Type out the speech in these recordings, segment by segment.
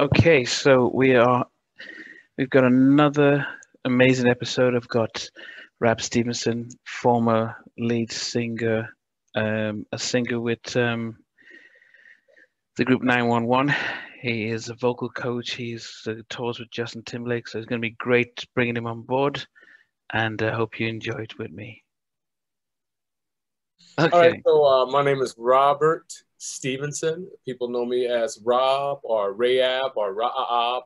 Okay, so we've got another amazing episode. I've got RAab Stevenson, former lead singer, a singer with the group 911. He is a vocal coach. He's tours with Justin Timberlake, so it's going to be great bringing him on board. And I hope you enjoy it with me. Okay. All right, so my name is Robert Stevenson. People know me as Rob or RAab or RAab.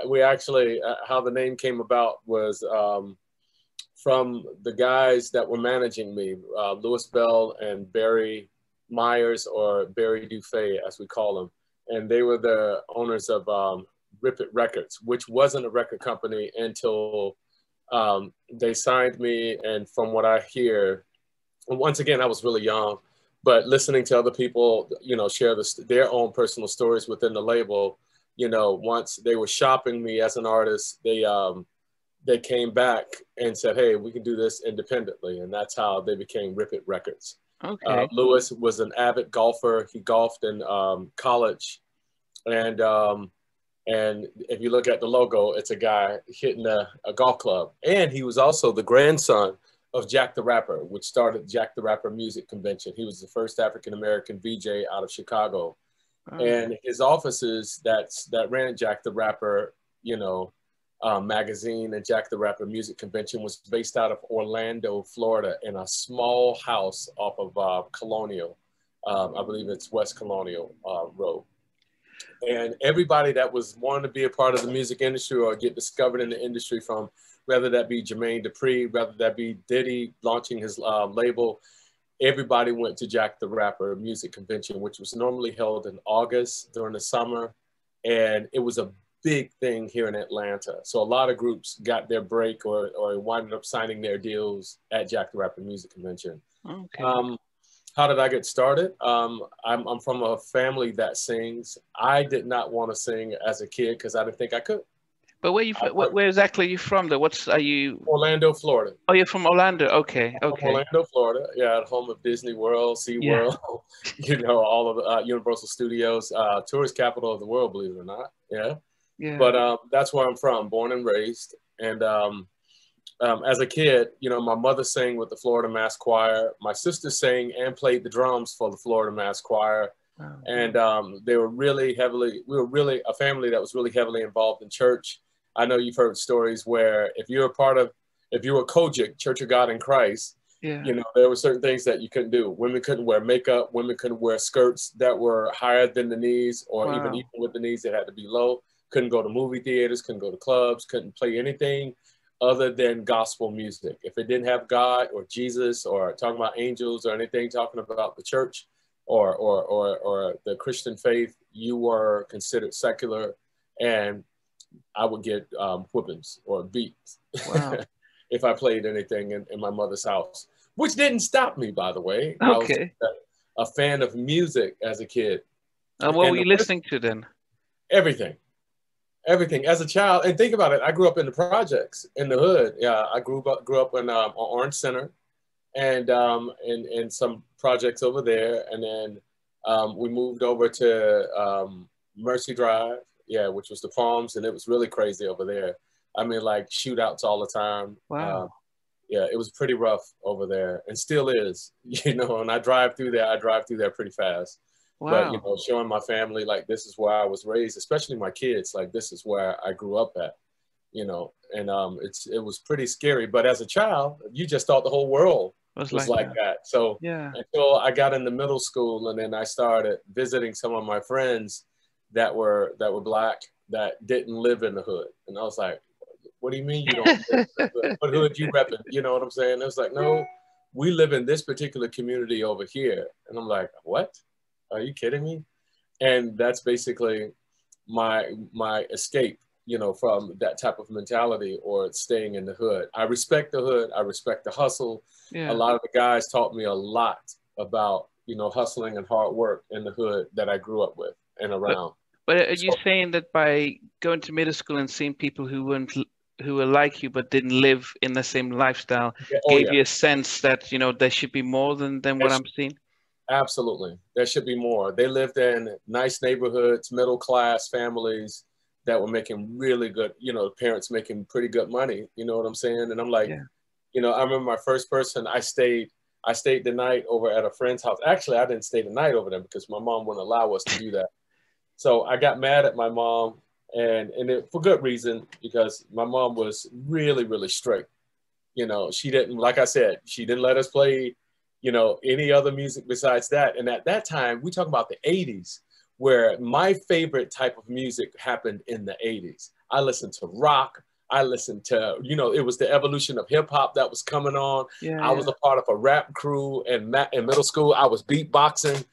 We actually, how the name came about was from the guys that were managing me, Louis Bell and Barry Myers, or Barry Dufay, as we call them. And they were the owners of Rip It Records, which wasn't a record company until they signed me. And from what I hear, once again, I was really young, but listening to other people, share their own personal stories within the label, once they were shopping me as an artist, they came back and said, hey, we can do this independently. And that's how they became Rip It Records. Okay. Louis was an avid golfer. He golfed in college. And if you look at the logo, it's a guy hitting a golf club. And he was also the grandson of Jack the Rapper, which started Jack the Rapper Music Convention. He was the first African-American VJ out of Chicago. Oh. And his offices that ran Jack the Rapper, magazine and Jack the Rapper Music Convention was based out of Orlando, Florida, in a small house off of Colonial. I believe it's West Colonial Road. And everybody that was wanting to be a part of the music industry or get discovered in the industry, from whether that be Jermaine Dupri, whether that be Diddy launching his label, everybody went to Jack the Rapper Music Convention, which was normally held in August during the summer. And it was a big thing here in Atlanta. So a lot of groups got their break or winded up signing their deals at Jack the Rapper Music Convention. Okay. How did I get started? I'm from a family that sings. I did not want to sing as a kid because I didn't think I could. But where exactly are you from though? Are you? Orlando, Florida. Oh, you're from Orlando. Okay. Okay. Orlando, Florida. Yeah, home of Disney World, SeaWorld, all of the Universal Studios, tourist capital of the world, believe it or not. Yeah. Yeah. But that's where I'm from, born and raised. And as a kid, my mother sang with the Florida Mass Choir. My sister sang and played the drums for the Florida Mass Choir. Wow. And we were really a family that was really heavily involved in church. I know you've heard stories where if you were Kojic, Church of God in Christ, there were certain things that you couldn't do. Women couldn't wear makeup. Women couldn't wear skirts that were higher than the knees, or even with the knees, they had to be low. Couldn't go to movie theaters, couldn't go to clubs, couldn't play anything other than gospel music. If it didn't have God or Jesus or talking about angels or anything talking about the church or the Christian faith, you were considered secular, and I would get whippings or beats. Wow. If I played anything in my mother's house, which didn't stop me, by the way. Okay. I was a fan of music as a kid. What were you listening to then? Everything as a child. And think about it, I grew up in the projects in the hood. Yeah, I grew up in Orange Center, and in some projects over there, and then we moved over to Mercy Drive, which was the Palms, and it was really crazy over there. I mean, like shootouts all the time. Wow. It was pretty rough over there, and still is. And I drive through there pretty fast. Wow. But, showing my family, like, this is where I was raised, especially my kids, like, this is where I grew up at, and it was pretty scary. But as a child, you just thought the whole world was like that. So until I got into middle school, and then I started visiting some of my friends that were Black, that didn't live in the hood. And I was like, what do you mean you don't live in the hood? What hood you repping? You know what I'm saying? It was like, no, we live in this particular community over here. And I'm like, what? Are you kidding me? And that's basically my escape, from that type of mentality or staying in the hood. I respect the hood. I respect the hustle. Yeah. A lot of the guys taught me a lot about, hustling and hard work in the hood that I grew up with and around. But are you saying that by going to middle school and seeing people who were like you but didn't live in the same lifestyle gave you a sense that, there should be more than what I'm seeing? Absolutely. There should be more. They lived in nice neighborhoods, middle class families that were making really good, you know, parents making pretty good money. You know what I'm saying? And I'm like, Yeah. you know, I remember my first person, I stayed the night over at a friend's house. Actually, I didn't stay the night over there because my mom wouldn't allow us to do that. So I got mad at my mom, and for good reason, because my mom was really, really strict. You know, she didn't, like I said, she didn't let us play, you know, any other music besides that. And at that time, we talk about the 80s, where my favorite type of music happened in the 80s. I listened to rock. I listened to, you know, it was the evolution of hip hop that was coming on. Yeah, I was a part of a rap crew in middle school. I was beatboxing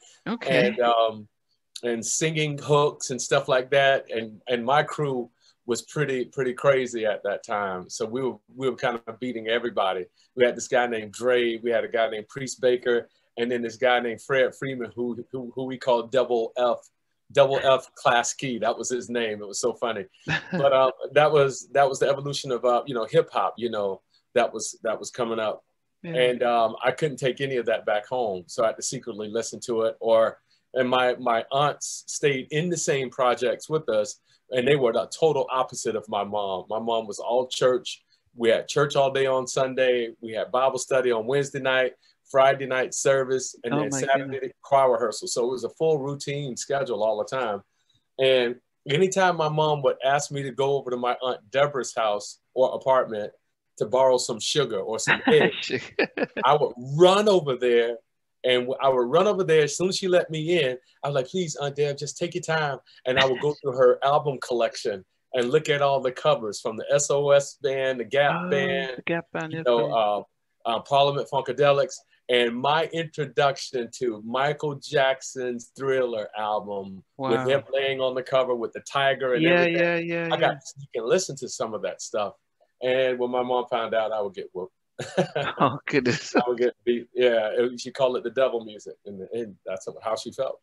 and singing hooks and stuff like that. And my crew was pretty crazy at that time. So we were kind of beating everybody. We had this guy named Dre. We had a guy named Priest Baker, and then this guy named Fred Freeman, who we called Double F Class Key. That was his name. It was so funny. But that was the evolution of you know, hip hop. You know, that was coming up, and I couldn't take any of that back home, so I had to secretly listen to it. And my aunts stayed in the same projects with us, and they were the total opposite of my mom. My mom was all church. We had church all day on Sunday. We had Bible study on Wednesday night, Friday night service, and then Saturday choir rehearsal. So it was a full routine schedule all the time. And anytime my mom would ask me to go over to my Aunt Deborah's house or apartment to borrow some sugar or some eggs, I would run over there. And I would run over there as soon as she let me in. I was like, please, Aunt Deb, just take your time. And I would go through her album collection and look at all the covers from the SOS band, the Gap band, you know, Parliament Funkadelics. And my introduction to Michael Jackson's Thriller album, with him laying on the cover with the tiger and everything. I got to sneak and listen to some of that stuff. And when my mom found out, I would get whooped. Oh goodness! I would get beat. Yeah, she called it the devil music, and that's how she felt.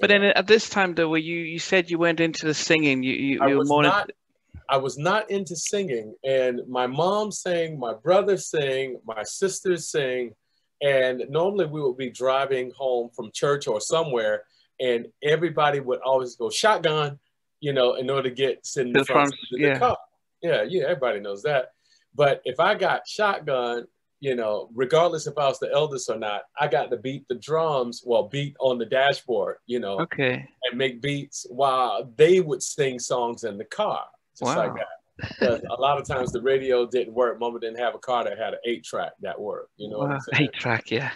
But then at this time, though, where you said you went into the singing, you were more. I was not into singing, and my mom sang, my brother sang, my sisters sang, and normally we would be driving home from church or somewhere, and everybody would always go shotgun, you know, in order to get sit in the front of the car. Yeah, everybody knows that. But if I got shotgun, you know, regardless if I was the eldest or not, I got to beat the drums, beat on the dashboard, you know, and make beats while they would sing songs in the car, just like that. Because a lot of times the radio didn't work. Mama didn't have a car that had an 8-track that worked, you know what I'm saying? 8-track, yeah.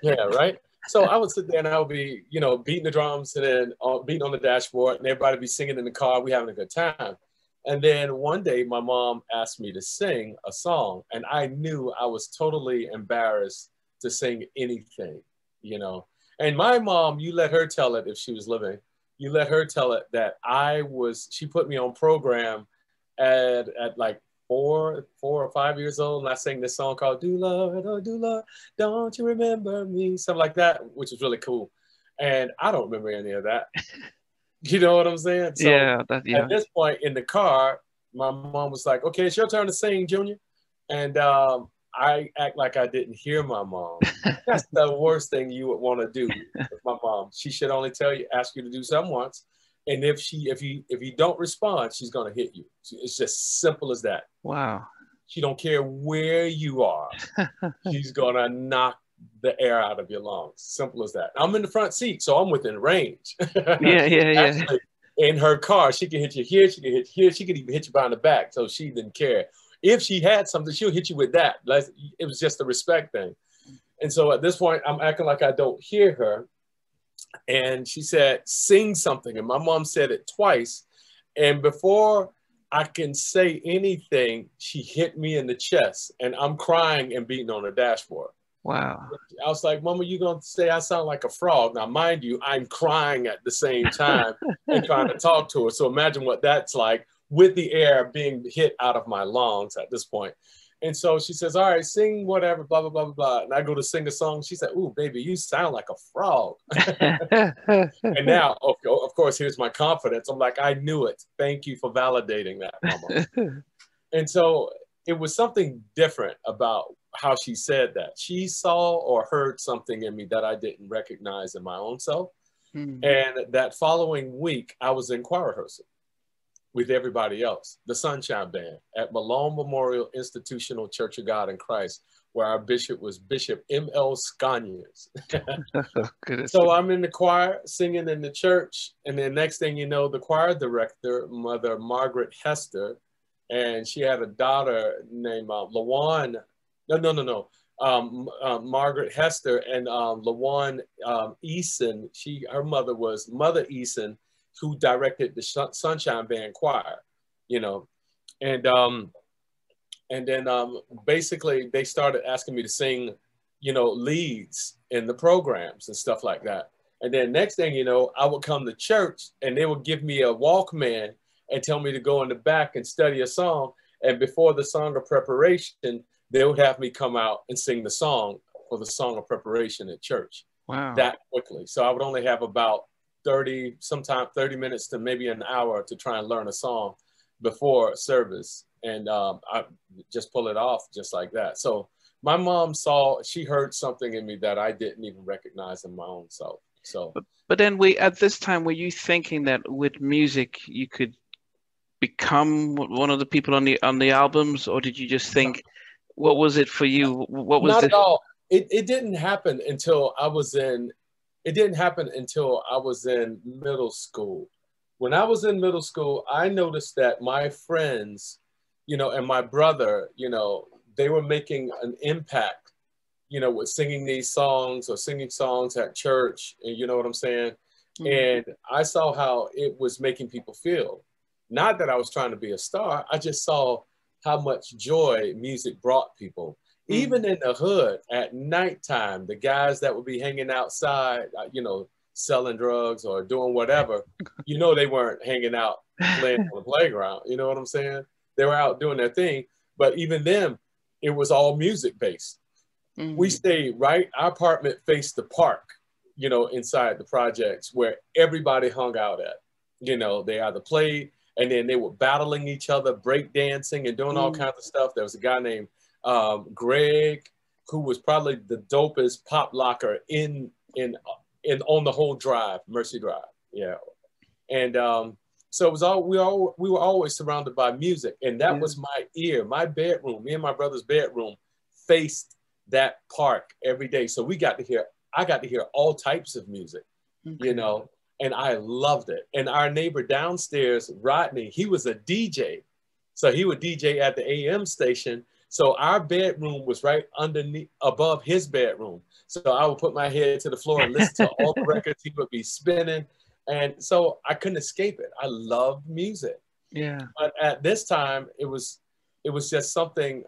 Yeah, right? So I would sit there and I would be, you know, beating the drums and then beating on the dashboard, and everybody be singing in the car. We having a good time. And then one day my mom asked me to sing a song, and I knew I was totally embarrassed to sing anything, you know. And my mom, you let her tell it if she was living, you let her tell it that she put me on program at like 4 or 5 years old, and I sang this song called Do Lord, oh do Lord, don't you remember me? Something like that, which was really cool. And I don't remember any of that. You know what I'm saying? So at this point in the car, my mom was like, okay, it's your turn to sing, Junior. And I act like I didn't hear my mom. That's the worst thing you would want to do with my mom. She should only ask you to do something once. And if you don't respond, she's going to hit you. It's just simple as that. Wow. She don't care where you are. She's going to knock the air out of your lungs. Simple as that. I'm in the front seat, so I'm within range. Actually, in her car, she can hit you here, she can hit you here, she can even hit you behind the back, so she didn't care. If she had something, she'll hit you with that. It was just a respect thing. And so at this point, I'm acting like I don't hear her. And she said, sing something. And my mom said it twice. And before I can say anything, she hit me in the chest. And I'm crying and beating on the dashboard. Wow. I was like, Mama, you going to say I sound like a frog? Now, mind you, I'm crying at the same time and trying to talk to her. So imagine what that's like with the air being hit out of my lungs at this point. And so she says, all right, sing whatever, blah, blah, blah, blah, blah. And I go to sing a song. She said, ooh, baby, you sound like a frog. And now, of course, here's my confidence. I'm like, I knew it. Thank you for validating that, Mama. And so it was something different about how she said that. She saw or heard something in me that I didn't recognize in my own self. And that following week, I was in choir rehearsal with everybody else, the Sunshine Band at Malone Memorial Institutional Church of God in Christ, where our bishop was Bishop M.L. Scanias. So I'm in the choir singing in the church. And then next thing you know, the choir director, Mother Margaret Hester, and she had a daughter named LaWan. Margaret Hester and LaWan Eason. Her mother was Mother Eason, who directed the Sunshine Band choir, you know. And then basically they started asking me to sing, you know, leads in the programs and stuff like that. And then next thing you know, I would come to church and they would give me a Walkman and tell me to go in the back and study a song. And before the song of preparation, they would have me come out and sing the song for the song of preparation at church. Wow. That quickly. So I would only have about 30 minutes to maybe an hour to try and learn a song before service. And I just pull it off just like that. So my mom she heard something in me that I didn't even recognize in my own self. So, but then at this time, were you thinking that with music, you could become one of the people on the albums, or did you just think, what was it for you? What was Not at all. It didn't happen until I was in middle school. When I was in middle school, I noticed that my friends, you know, and my brother, you know, they were making an impact, you know, with singing these songs or singing songs at church, and you know what I'm saying? And I saw how it was making people feel. Not that I was trying to be a star, I just saw how much joy music brought people. Even in the hood at nighttime, the guys that would be hanging outside, you know, selling drugs or doing whatever, you know, they weren't hanging out playing on the playground. You know what I'm saying? They were out doing their thing. But even then, it was all music based. We stayed right, our apartment faced the park, you know, inside the projects where everybody hung out at. You know, they either played and then they were battling each other, break dancing and doing all kinds of stuff. There was a guy named Greg, who was probably the dopest pop locker in on the whole drive, Mercy Drive. Yeah. And so it was we were always surrounded by music, and that was my ear. My bedroom, me and my brother's bedroom faced that park every day. So I got to hear all types of music, you know, and I loved it. And our neighbor downstairs, Rodney, he was a DJ. So he would DJ at the AM station. So our bedroom was right above his bedroom. So I would put my head to the floor and listen to all the records he would be spinning. And so I couldn't escape it. I loved music. Yeah. But at this time, it was just something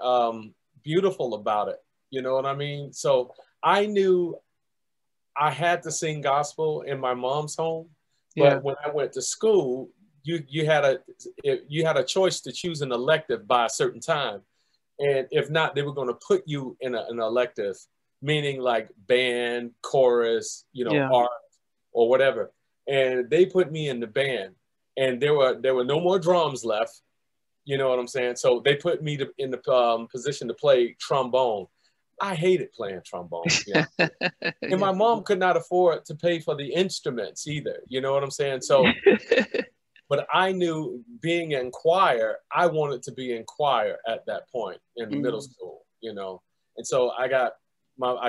beautiful about it. You know what I mean? So I knew I had to sing gospel in my mom's home. But when I went to school, you had a choice to choose an elective by a certain time. And if not, they were going to put you in an elective, meaning like band, chorus, you know, art or whatever. And they put me in the band, and there were no more drums left. You know what I'm saying? So they put me in the position to play trombone. I hated playing trombone. Yeah. And my mom could not afford to pay for the instruments either. You know what I'm saying? So, but I knew being in choir, I wanted to be in choir at that point in middle school, you know? And so I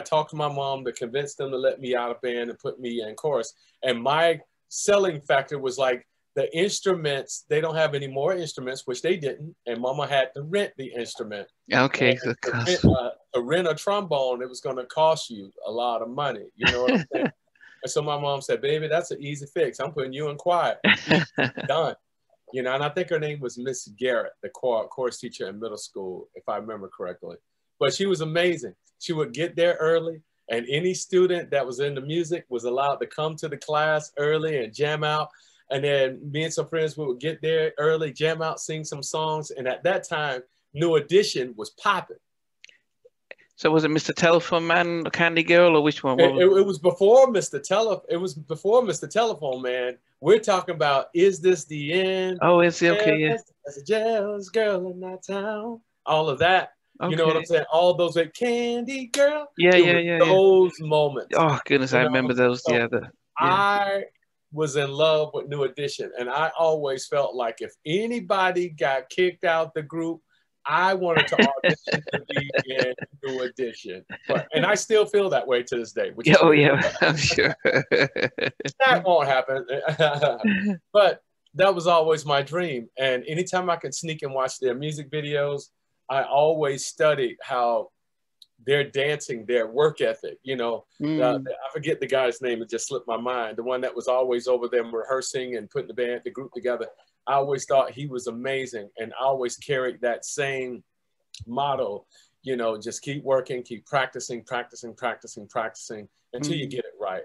talked to my mom to convince them to let me out of band and put me in chorus. And my selling factor was like, the instruments, they don't have any more instruments, which they didn't. And mama had to rent the instrument. Okay. To rent a trombone, it was going to cost you a lot of money. You know what I'm saying? And so my mom said, baby, that's an easy fix. I'm putting you in choir. Done. You know, and I think her name was Miss Garrett, the chorus teacher in middle school, if I remember correctly. But she was amazing. She would get there early, and any student that was into music was allowed to come to the class early and jam out. And then me and some friends would get there early, jam out, sing some songs. And at that time, New Edition was popping. So was it Mr. Telephone Man, Candy Girl, or which one? It was before Mr. It was before Mr. Telephone Man. We're talking about Is This the End? Oh, is it? Okay, yeah. There's a jealous girl in that town. All of that. Okay. You know what I'm saying? All those like Candy Girl. Yeah. Those moments. Oh goodness, I remember those. So Yeah, I was in love with New Edition, and I always felt like if anybody got kicked out the group, I wanted to audition to be in New Edition. And I still feel that way to this day. Which is yeah, I'm sure. That won't happen. But that was always my dream. And anytime I could sneak and watch their music videos, I always studied how their dancing, their work ethic, I forget the guy's name, it just slipped my mind. The one that was always over them rehearsing and putting the group together. I always thought he was amazing. And I always carried that same motto, just keep working, keep practicing until you get it right.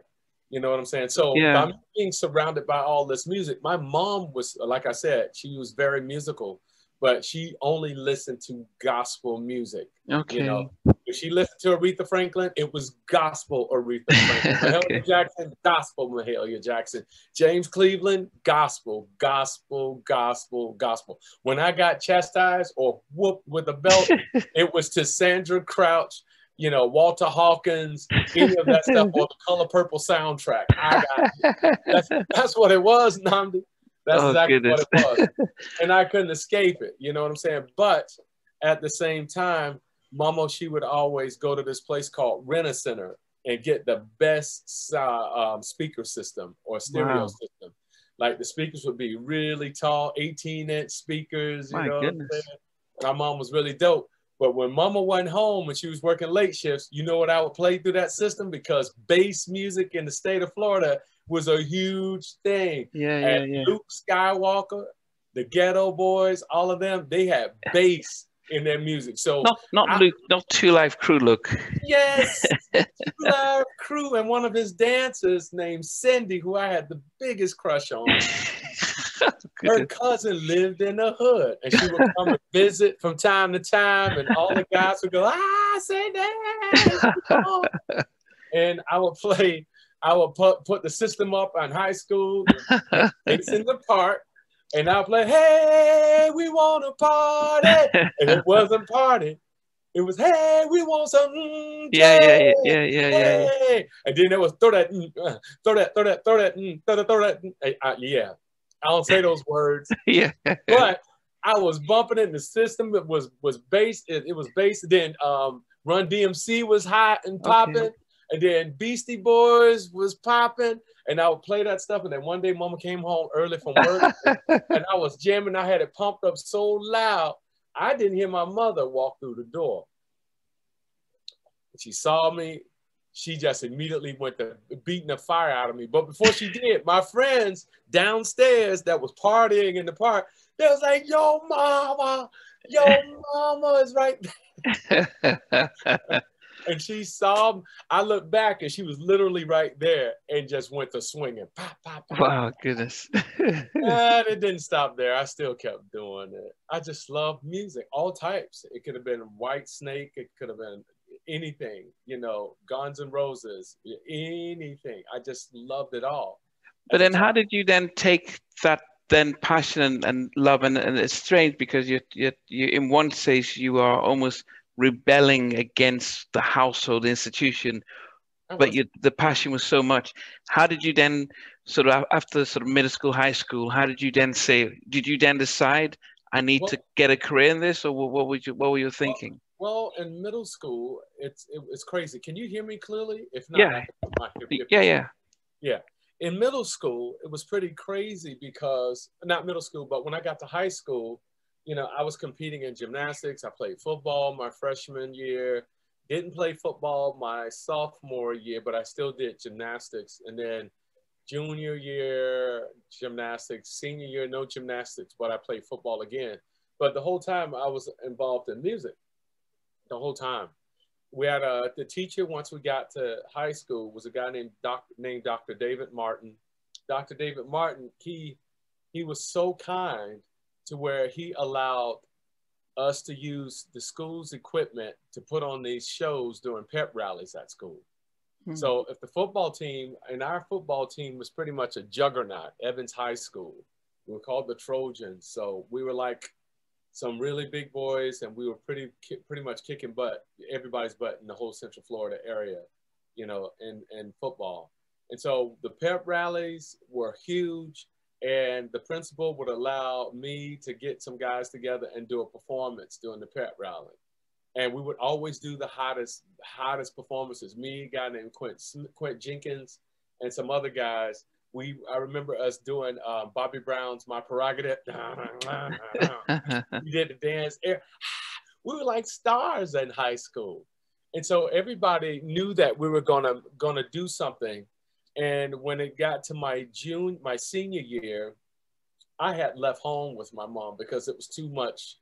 You know what I'm saying? So by being surrounded by all this music, my mom was, like I said, she was very musical, but she only listened to gospel music. Okay. If she listened to Aretha Franklin, it was gospel Aretha Franklin. Mahalia Jackson, gospel Mahalia Jackson. James Cleveland, gospel. When I got chastised or whooped with a belt, it was to Sandra Crouch, Walter Hawkins, any of that stuff, or the Color Purple soundtrack. That's what it was, Namdi. That's exactly what it was. And I couldn't escape it. You know what I'm saying? But at the same time, Mama, she would always go to this place called Rena Center and get the best speaker system or stereo system. Like the speakers would be really tall, 18-inch speakers. My goodness. My mom was really dope. But when Mama went home and she was working late shifts, you know what I would play through that system? Because bass music in the state of Florida was a huge thing. Yeah. Luke Skywalker, the Ghetto Boys, all of them, they had bass in their music. So not Luke, not Two Live Crew Luke. Yes, Two Live Crew, and one of his dancers named Cindy, who I had the biggest crush on. Her cousin lived in the hood, and she would come and visit from time to time, and all the guys would go, Cindy! And I would put the system up on high school, it's in the park, and I'll play, hey, we want to party. And it wasn't party. It was, hey, we want some. Yeah. And then there was throw that. Yeah. I don't say those words. Yeah. But I was bumping it in the system. It was bass. It was bass. Then Run DMC was hot and popping. Okay. And then Beastie Boys was popping. And I would play that stuff. And then one day Mama came home early from work. And I was jamming. I had it pumped up so loud. I didn't hear my mother walk through the door. She saw me. She just immediately went to beating the fire out of me. But before she did, my friends downstairs that was partying in the park, they was like, yo, mama is right there. And she saw me. I looked back and she was literally right there and just went to swinging. Pop, pop, pop. Wow, goodness. It didn't stop there. I still kept doing it. I just love music, all types. It could have been White Snake. It could have been anything, Guns N' Roses, anything. I just loved it all. But then how did you then take that then passion and love? And it's strange because you in one stage you are almost rebelling against the household institution, but the passion was so much. How did you then sort of, after sort of middle school, high school, how did you then did you then decide I need to get a career in this, or what were you thinking? Well, in middle school, it's crazy. Can you hear me clearly? If not, yeah. In middle school, it was pretty crazy because, not middle school, but when I got to high school, I was competing in gymnastics. I played football my freshman year, didn't play football my sophomore year, but I still did gymnastics. And then junior year, gymnastics, senior year, no gymnastics, but I played football again. But the whole time I was involved in music, the whole time. We had the teacher, once we got to high school, was a guy named Dr. David Martin. Dr. David Martin, he was so kind to where he allowed us to use the school's equipment to put on these shows during pep rallies at school. Mm-hmm. So if the football team, and our football team was pretty much a juggernaut, Evans High School. We were called the Trojans. So we were like some really big boys, and we were pretty much kicking butt, everybody's butt in the whole Central Florida area, you know, in football. And so the pep rallies were huge, and the principal would allow me to get some guys together and do a performance during the pep rally. And we would always do the hottest performances. Me, a guy named Quinn Jenkins, and some other guys. I remember us doing Bobby Brown's "My Prerogative." We did the dance. We were like stars in high school, and so everybody knew that we were gonna do something. And when it got to my senior year, I had left home with my mom because it was too much.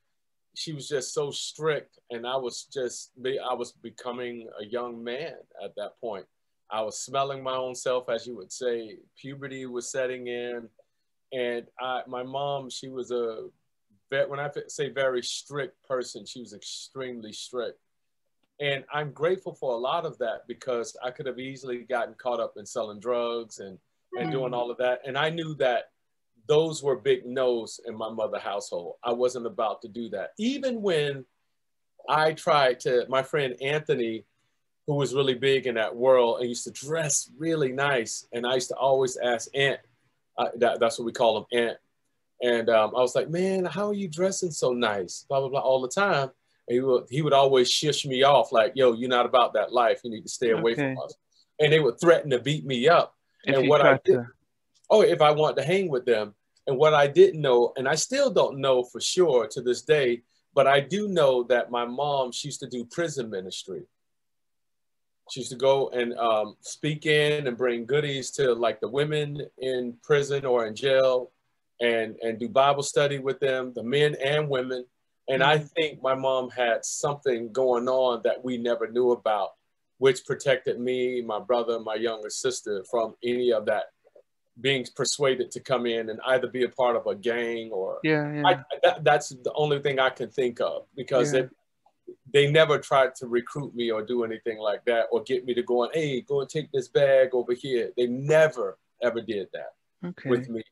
She was just so strict, and I was becoming a young man at that point. I was smelling my own self, as you would say. Puberty was setting in, and my mom, she was when I say very strict person, she was extremely strict. And I'm grateful for a lot of that, because I could have easily gotten caught up in selling drugs and doing all of that. And I knew that those were big no's in my mother's household. I wasn't about to do that. Even when I tried to, my friend Anthony, who was really big in that world and used to dress really nice. And I used to always ask Aunt, that's what we call him, Aunt. And I was like, man, how are you dressing so nice? Blah, blah, blah, all the time. And he would always shush me off like, yo, you're not about that life. You need to stay away from us. And they would threaten to beat me up. If I wanted to hang with them. And what I didn't know, and I still don't know for sure to this day, but I do know that my mom, she used to do prison ministry. She used to go and speak in and bring goodies to like the women in prison or in jail, and do Bible study with them, the men and women. And I think my mom had something going on that we never knew about, which protected me, my brother, my younger sister from any of that, being persuaded to come in and either be a part of a gang or that's the only thing I can think of, because they never tried to recruit me or do anything like that, or get me to go and, hey, go and take this bag over here. They never ever did that with me.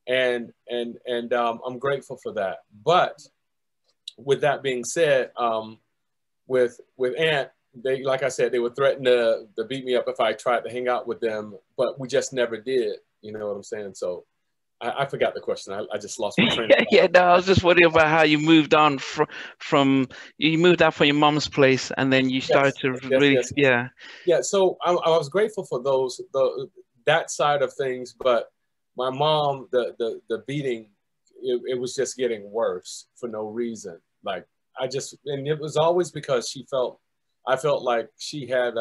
And I'm grateful for that. But with that being said, with Aunt, they, like I said, they would threaten to beat me up if I tried to hang out with them, but we just never did. You know what I'm saying? So I forgot the question. I just lost my train of thought. No, I was just wondering about how you moved on from you moved out from your mom's place, and then you started Yeah. So I was grateful for that side of things, but my mom, the beating, it was just getting worse for no reason. Like and it was always because I felt like she had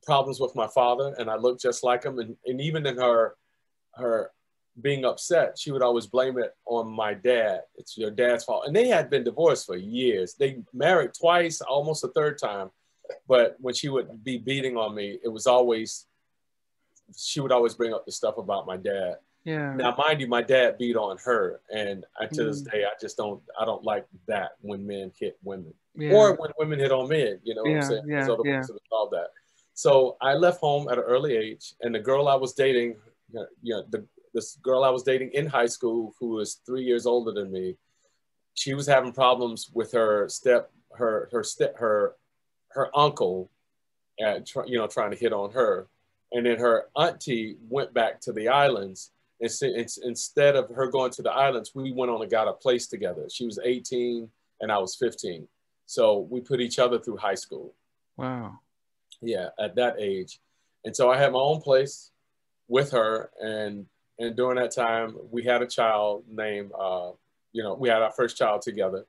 problems with my father, and I looked just like him. And even in her being upset, she would always blame it on my dad. It's your dad's fault. And they had been divorced for years. They married twice, almost a third time. But when she would be beating on me, she would always bring up the stuff about my dad. Yeah. Now, mind you, my dad beat on her. And to this day, I don't like that when men hit women. Or when women hit on men, you know what I'm saying? There's other ways to resolve that. So I left home at an early age, and the girl I was dating, this girl I was dating in high school, who was 3 years older than me, she was having problems with her uncle, trying to hit on her. And then her auntie went back to the islands. And instead of her going to the islands, we went on and got a place together. She was 18 and I was 15. So we put each other through high school. Wow. Yeah, at that age. And so I had my own place with her. And during that time, we had a child named, we had our first child together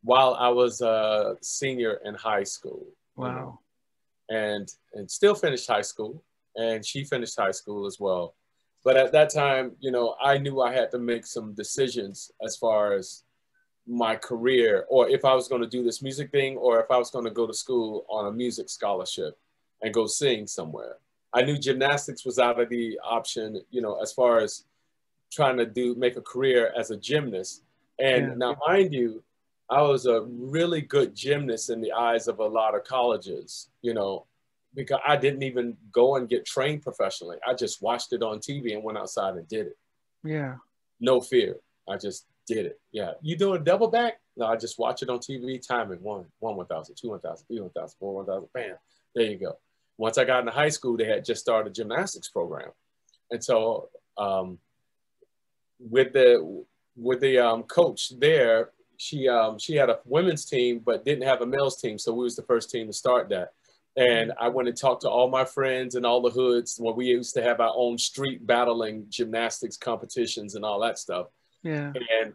while I was a senior in high school. Wow. And still finished high school. And she finished high school as well. But at that time, I knew I had to make some decisions as far as my career, or if I was going to do this music thing, or if I was going to go to school on a music scholarship and go sing somewhere. I knew gymnastics was out of the option, as far as trying to make a career as a gymnast. And now, mind you, I was a really good gymnast in the eyes of a lot of colleges, because I didn't even go and get trained professionally. I just watched it on TV and went outside and did it. Yeah. No fear. I just Did it. Yeah. You doing double back? No, I just watch it on TV, timing 1,000, 2 1,000, 3 1,000, 4 1,000, bam. There you go. Once I got into high school, they had just started a gymnastics program. And so with the coach there, she had a women's team, but didn't have a male's team. So we was the first team to start that. And I went and talked to all my friends in all the hoods where we used to have our own street battling gymnastics competitions and all that stuff. Yeah. And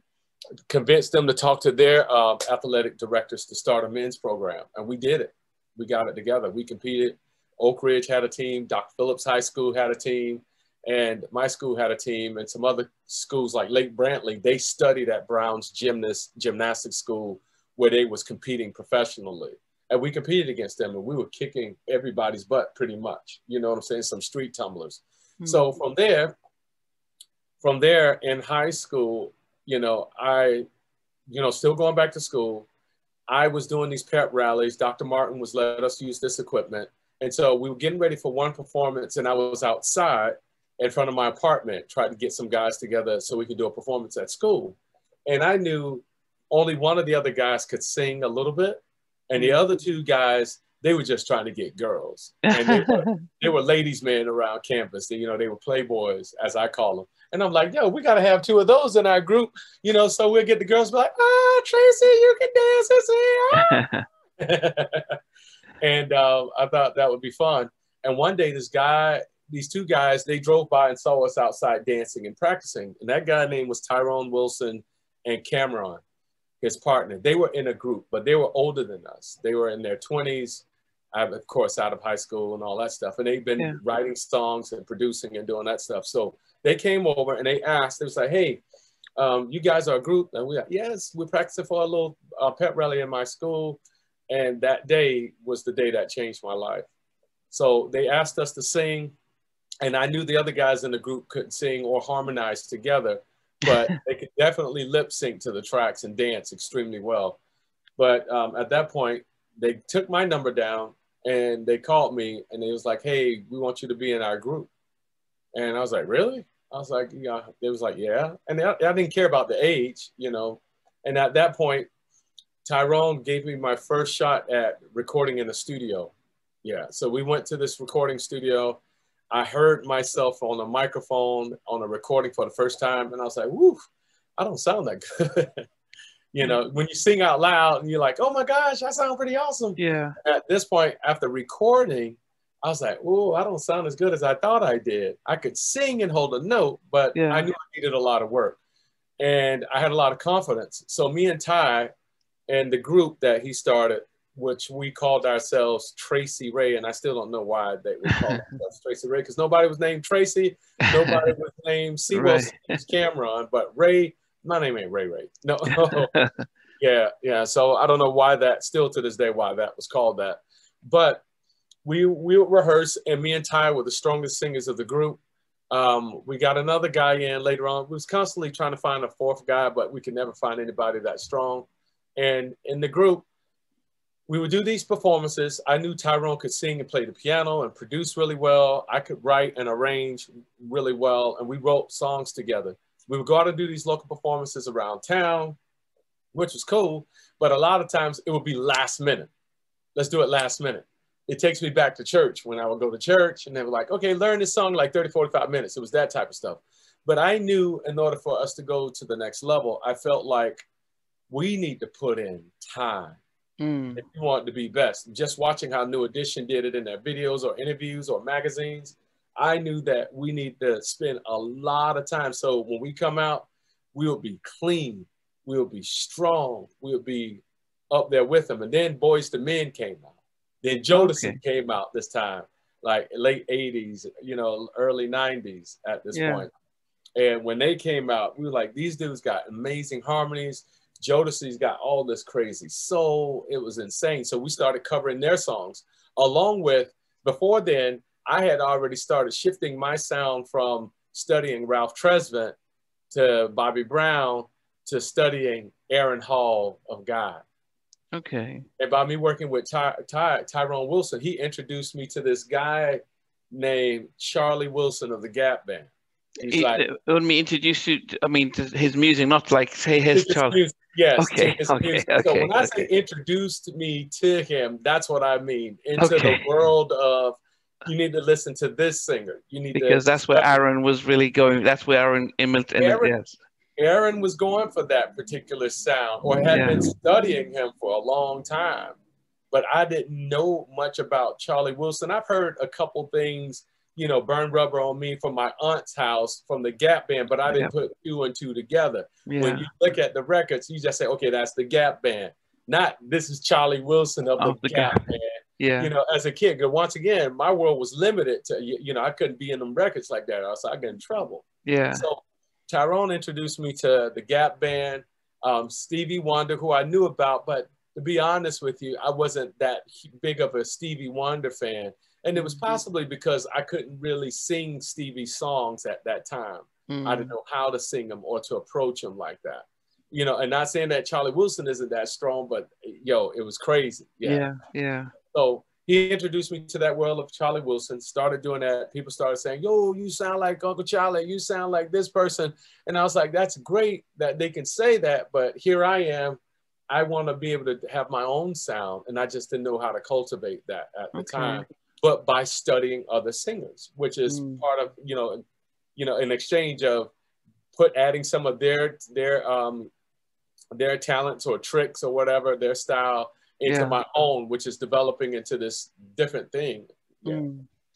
convinced them to talk to their athletic directors to start a men's program. And we did it. We got it together. We competed. Oak Ridge had a team. Dr. Phillips High School had a team. And my school had a team. And some other schools like Lake Brantley, they studied at Brown's gymnastics school where they was competing professionally. And we competed against them, and we were kicking everybody's butt pretty much. You know what I'm saying? Some street tumblers. Mm-hmm. So from there in high school, still going back to school, I was doing these pep rallies. Dr. Martin was letting us use this equipment. And so we were getting ready for one performance, and I was outside in front of my apartment, trying to get some guys together so we could do a performance at school. And I knew only one of the other guys could sing a little bit. And the other two guys, they were just trying to get girls. And they were ladies' men around campus. They were playboys, as I call them. And I'm like, yo, we got to have two of those in our group, so we'll get the girls be like, Tracy, you can dance and sing. And I thought that would be fun. And one day these two guys, they drove by and saw us outside dancing and practicing. And that guy name was Tyrone Wilson and Cameron, his partner. They were in a group, but they were older than us. They were in their 20s, of course, out of high school and all that stuff. And they've been writing songs and producing and doing that stuff. So they came over and they asked, they was like, hey, you guys are a group? And we like, yes, we're practicing for a little pep rally in my school. And that day was the day that changed my life. So they asked us to sing. And I knew the other guys in the group couldn't sing or harmonize together, but they could definitely lip sync to the tracks and dance extremely well. But at that point, they took my number down and they called me and they was like, hey, we want you to be in our group. And I was like, really? I was like, yeah. They was like, yeah. And I didn't care about the age, And at that point, Tyrone gave me my first shot at recording in the studio. Yeah. So we went to this recording studio. I heard myself on a microphone on a recording for the first time. And I was like, woo, I don't sound that good. When you sing out loud and you're like, oh my gosh, I sound pretty awesome. Yeah. At this point, after recording, I was like, oh, I don't sound as good as I thought I did. I could sing and hold a note, but I knew I needed a lot of work. And I had a lot of confidence. So me and Ty and the group that he started, which we called ourselves Tracy Ray, and I still don't know why we called ourselves Tracy Ray, because nobody was named Tracy, nobody was named Sewell Cameron, but Ray, my name ain't Ray. No, yeah. So I don't know why that, still to this day, why that was called that. But we rehearsed, and me and Ty were the strongest singers of the group. We got another guy in later on. We was constantly trying to find a fourth guy, but we could never find anybody that strong. And in the group, we would do these performances. I knew Tyrone could sing and play the piano and produce really well. I could write and arrange really well, and we wrote songs together. We would go out and do these local performances around town, which was cool, but a lot of times it would be last minute. Let's do it last minute. It takes me back to church when I would go to church, and they were like, okay, learn this song like 30, 45 minutes. It was that type of stuff. But I knew in order for us to go to the next level, I felt like we need to put in time. If you want to be best. Just watching how New Edition did it in their videos or interviews or magazines, I knew that we need to spend a lot of time. So when we come out, we'll be clean, we'll be strong, we'll be up there with them. And then Boyz II Men came out. Then Jodeci came out this time, like late 80s, early 90s at this point. And when they came out, we were like, these dudes got amazing harmonies. Jodeci's got all this crazy soul. It was insane. So we started covering their songs along with, before then, I had already started shifting my sound from studying Ralph Tresvant to Bobby Brown to studying Aaron Hall of God. Okay. And by me working with Tyrone Wilson, he introduced me to this guy named Charlie Wilson of the Gap Band. He's like, when we introduce you, I mean, to his music, not like say his Charlie. Music, yes, Okay, his okay, music. okay. So when I Okay. say introduced me to him, that's what I mean. Into Okay. the world of, you need to listen to this singer. You need because to that's where Aaron was really going. That's where Aaron yes. Aaron was going for that particular sound, or had been studying him for a long time. But I didn't know much about Charlie Wilson. I've heard a couple things, you know, Burn Rubber on Me from my aunt's house from the Gap Band, but I didn't put two and two together. Yeah. When you look at the records, you just say, okay, that's the Gap Band. Not this is Charlie Wilson of the Gap Band. Yeah. You know, as a kid, because once again, my world was limited to, you know, I couldn't be in them records like that, or else I get in trouble. Yeah. So Tyrone introduced me to the Gap Band, Stevie Wonder, who I knew about, but to be honest with you, I wasn't that big of a Stevie Wonder fan. And it was possibly because I couldn't really sing Stevie's songs at that time. I didn't know how to sing them or to approach them like that. You know, and not saying that Charlie Wilson isn't that strong, but yo, it was crazy. Yeah. So he introduced me to that world of Charlie Wilson, started doing that. People started saying, yo, you sound like Uncle Charlie, you sound like this person. And I was like, that's great that they can say that, but here I am. I want to be able to have my own sound, and I just didn't know how to cultivate that at the time. But by studying other singers, which is part of, you know, an exchange of adding some of their talents or tricks or whatever, their style into my own, which is developing into this different thing,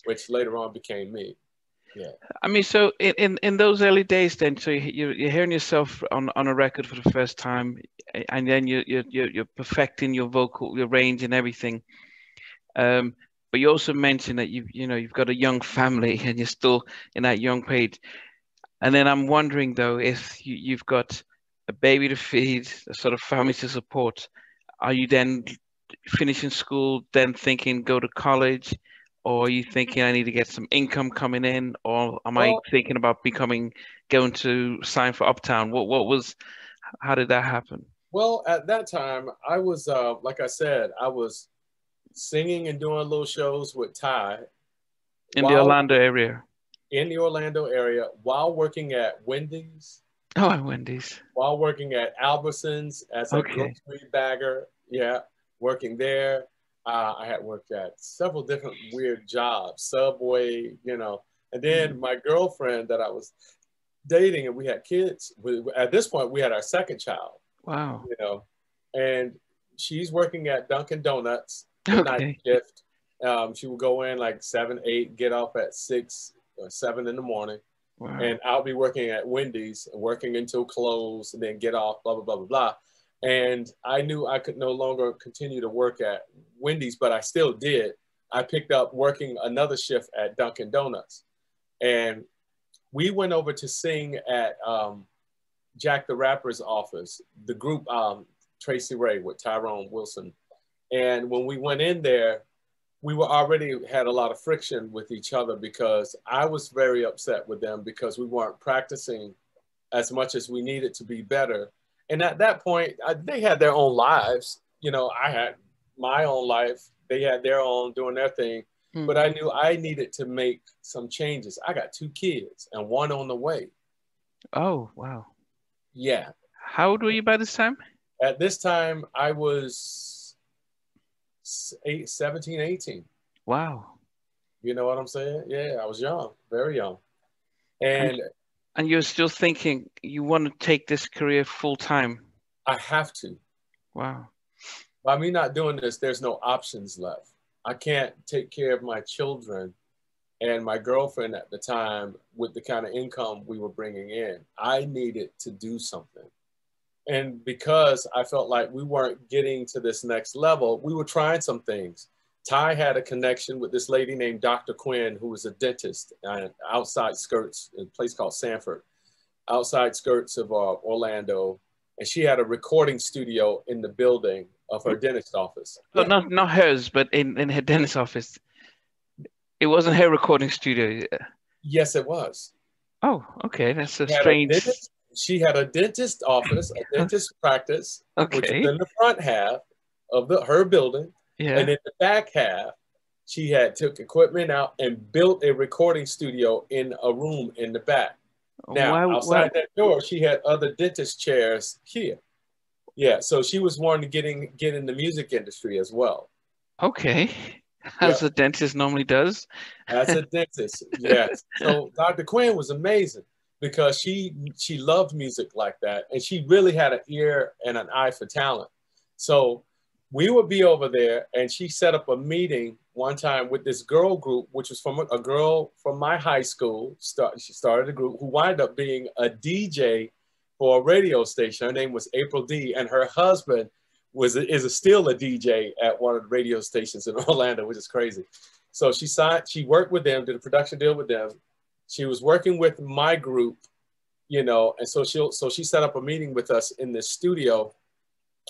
which later on became me. Yeah. I mean, so in those early days, then, so you're hearing yourself on a record for the first time, and then you're perfecting your vocal, your range, and everything. But you also mentioned that you've got a young family, and you're still in that young age. And then I'm wondering though, if you've got a baby to feed, a sort of family to support, are you then finishing school, then thinking go to college? Or are you thinking I need to get some income coming in, or am I thinking about going to sign for Uptown? How did that happen? Well, at that time, I was, like I said, I was singing and doing little shows with Ty. In the Orlando area? In the Orlando area, while working at Wendys. Oh, at Wendys. While working at Albertsons as a grocery bagger. Yeah, working there. I had worked at several different weird jobs, Subway, you know. And then my girlfriend that I was dating, and we had kids. At this point, we had our second child. Wow. You know, and she's working at Dunkin' Donuts, night shift. She would go in like 7, 8, get off at 6 or 7 in the morning. Wow. And I'll be working at Wendys, working until close, and then get off, blah, blah, blah, blah, blah. And I knew I could no longer continue to work at Wendys, but I still did. I picked up working another shift at Dunkin' Donuts. And we went over to sing at Jack the Rapper's office, the group Tracy Ray with Tyrone Wilson. And when we went in there, we were already had a lot of friction with each other because I was very upset with them because we weren't practicing as much as we needed to be better. And at that point, they had their own lives. You know, I had my own life. They had their own doing their thing. But I knew I needed to make some changes. I got 2 kids and 1 on the way. Oh, wow. Yeah. How old were you by this time? At this time, I was 17, 18. Wow. You know what I'm saying? Yeah, I was young, very young. And you're still thinking you want to take this career full time? I have to. Wow. By me not doing this, there's no options left. I can't take care of my children and my girlfriend at the time with the kind of income we were bringing in. I needed to do something. And because I felt like we weren't getting to this next level, we were trying some things. Ty had a connection with this lady named Dr. Quinn, who was a dentist outside skirts in a place called Sanford, outside skirts of Orlando. And she had a recording studio in the building of her dentist office. But not hers, but in her dentist office. It wasn't her recording studio. Yes, it was. Oh, okay. That's a strange. She had a dentist office, a dentist practice, which was in the front half of her building. Yeah. And in the back half, she took equipment out and built a recording studio in a room in the back. Now, outside that door, she had other dentist chairs here. Yeah, so she was wanting to get in the music industry as well. Okay, as a dentist normally does. As a dentist, yes. So Dr. Quinn was amazing because she loved music like that, and she really had an ear and an eye for talent. So we would be over there, and she set up a meeting one time with this girl group, which was from a girl from my high school. She started a group who wound up being a DJ for a radio station. Her name was April D, and her husband still a DJ at one of the radio stations in Orlando, which is crazy. So she worked with them, did a production deal with them. She was working with my group, and so she set up a meeting with us in the studio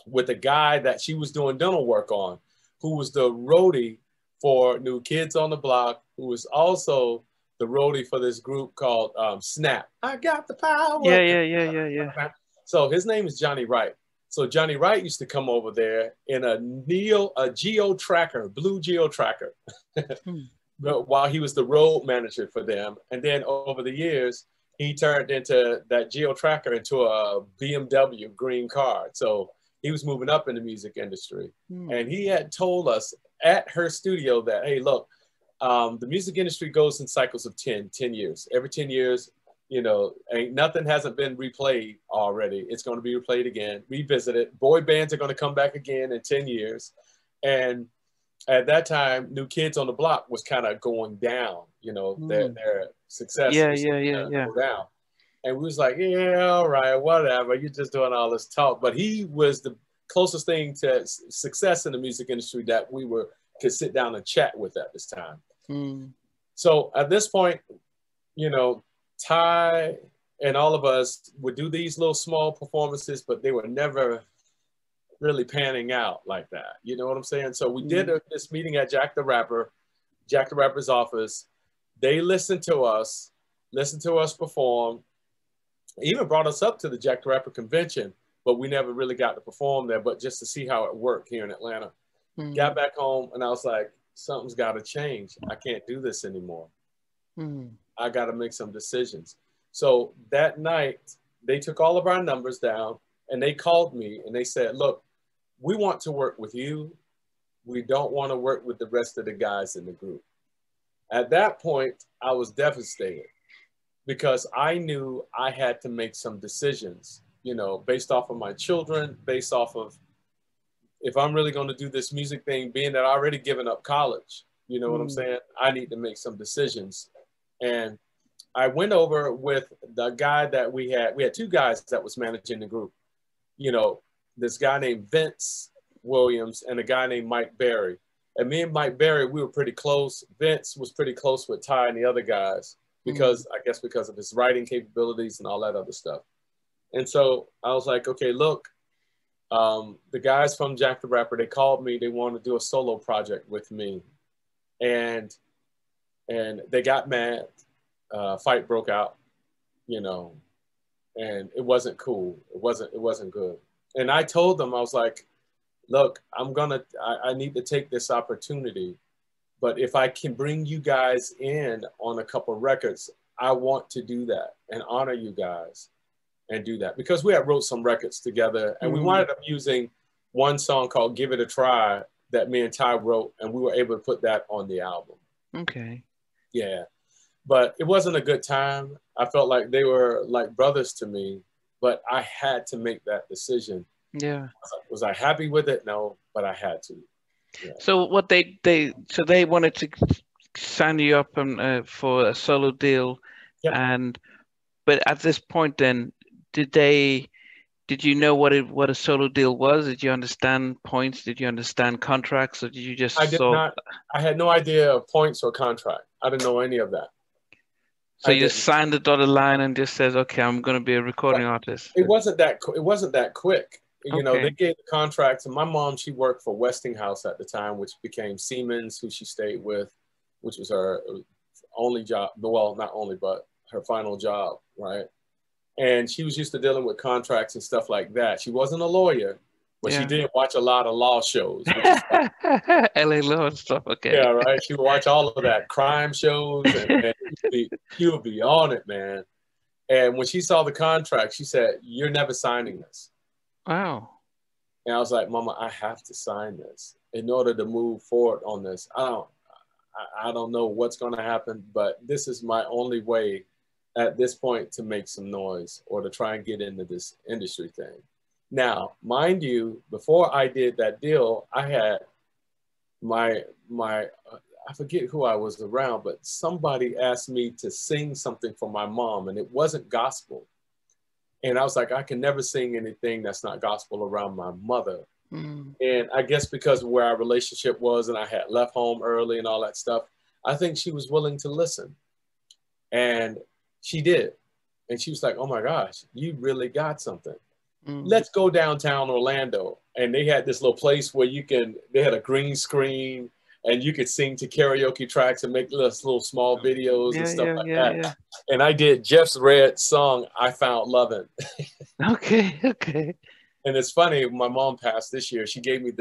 with a guy that she was doing dental work on, who was the roadie for New Kids on the Block, who was also the roadie for this group called Snap. I got the power. Yeah. So his name is Johnny Wright. So Johnny Wright used to come over there in a Geo Tracker, blue Geo Tracker, while he was the road manager for them. And then over the years, he turned that Geo Tracker into a BMW green car. So he was moving up in the music industry. And he had told us at her studio that, hey, look, the music industry goes in cycles of 10 years. Every 10 years, nothing hasn't been replayed already. It's going to be replayed again, revisited. Boy bands are going to come back again in 10 years. And at that time, New Kids on the Block was kind of going down, their success was going down. And we was like, yeah, all right, whatever. You're just doing all this talk. But he was the closest thing to success in the music industry that we could sit down and chat with at this time. So at this point, Ty and all of us would do these little small performances, but they were never really panning out like that. You know what I'm saying? So we did this meeting at Jack the Rapper's office. They listened to us perform, even brought us up to the Jack the Rapper convention, but we never really got to perform there, but just to see how it worked here in Atlanta. Got back home and I was like, something's got to change. I can't do this anymore. I got to make some decisions. So that night, they took all of our numbers down and they called me and they said, look, we want to work with you. We don't want to work with the rest of the guys in the group. At that point, I was devastated because I knew I had to make some decisions, based off of my children, based off of if I'm really going to do this music thing, being that I already given up college, you know what I'm saying? I need to make some decisions. And I went over with the guy that we had two guys that was managing the group, this guy named Vince Williams and a guy named Mike Berry. And me and Mike Berry, we were pretty close. Vince was pretty close with Ty and the other guys because because of his writing capabilities and all that other stuff. And so I was like, okay, look, the guys from Jack the Rapper, they called me. They wanted to do a solo project with me. And they got mad. Fight broke out, and it wasn't cool. It wasn't good. And I told them, I was like, look, I need to take this opportunity, but if I can bring you guys in on a couple records, I want to do that and honor you guys and do that because we had wrote some records together and we wound up using one song called Give It a Try that me and Ty wrote, and we were able to put that on the album. Okay. Yeah. But it wasn't a good time. I felt like they were like brothers to me, but I had to make that decision. Yeah. Was I happy with it? No, but I had to. Yeah. So what they wanted to sign you up for a solo deal, but at this point, then did you know what a solo deal was? Did you understand points? Did you understand contracts, or did you just? I did not. I had no idea of points or contract. I didn't know any of that. So you just signed the dotted line and just says, "Okay, I'm going to be a recording artist." It wasn't that quick. They gave the contracts, and my mom, she worked for Westinghouse at the time, which became Siemens, who she stayed with, which was her only job. Well, not only, but her final job, right? And she was used to dealing with contracts and stuff like that. She wasn't a lawyer, but she did watch a lot of law shows. LA law and stuff, okay. Yeah, right. She would watch all of that crime shows, and she would be on it, man. And when she saw the contract, she said, "You're never signing this." Wow. And I was like, "Mama, I have to sign this in order to move forward on this. I don't know what's going to happen, but this is my only way at this point to make some noise or to try and get into this industry thing." Now, mind you, before I did that deal, I had my I forget who I was around, but somebody asked me to sing something for my mom, and it wasn't gospel. And I was like, I can never sing anything that's not gospel around my mother. Mm. And I guess because of where our relationship was and I had left home early and all that stuff, I think she was willing to listen. And she did. And she was like, "Oh my gosh, you really got something. Let's go downtown Orlando." And they had this little place where they had a green screen and you could sing to karaoke tracks and make little small videos and stuff like that. Yeah. And I did Jeff's Red song, "I Found Lovin'." Okay, okay. And it's funny, my mom passed this year. She gave me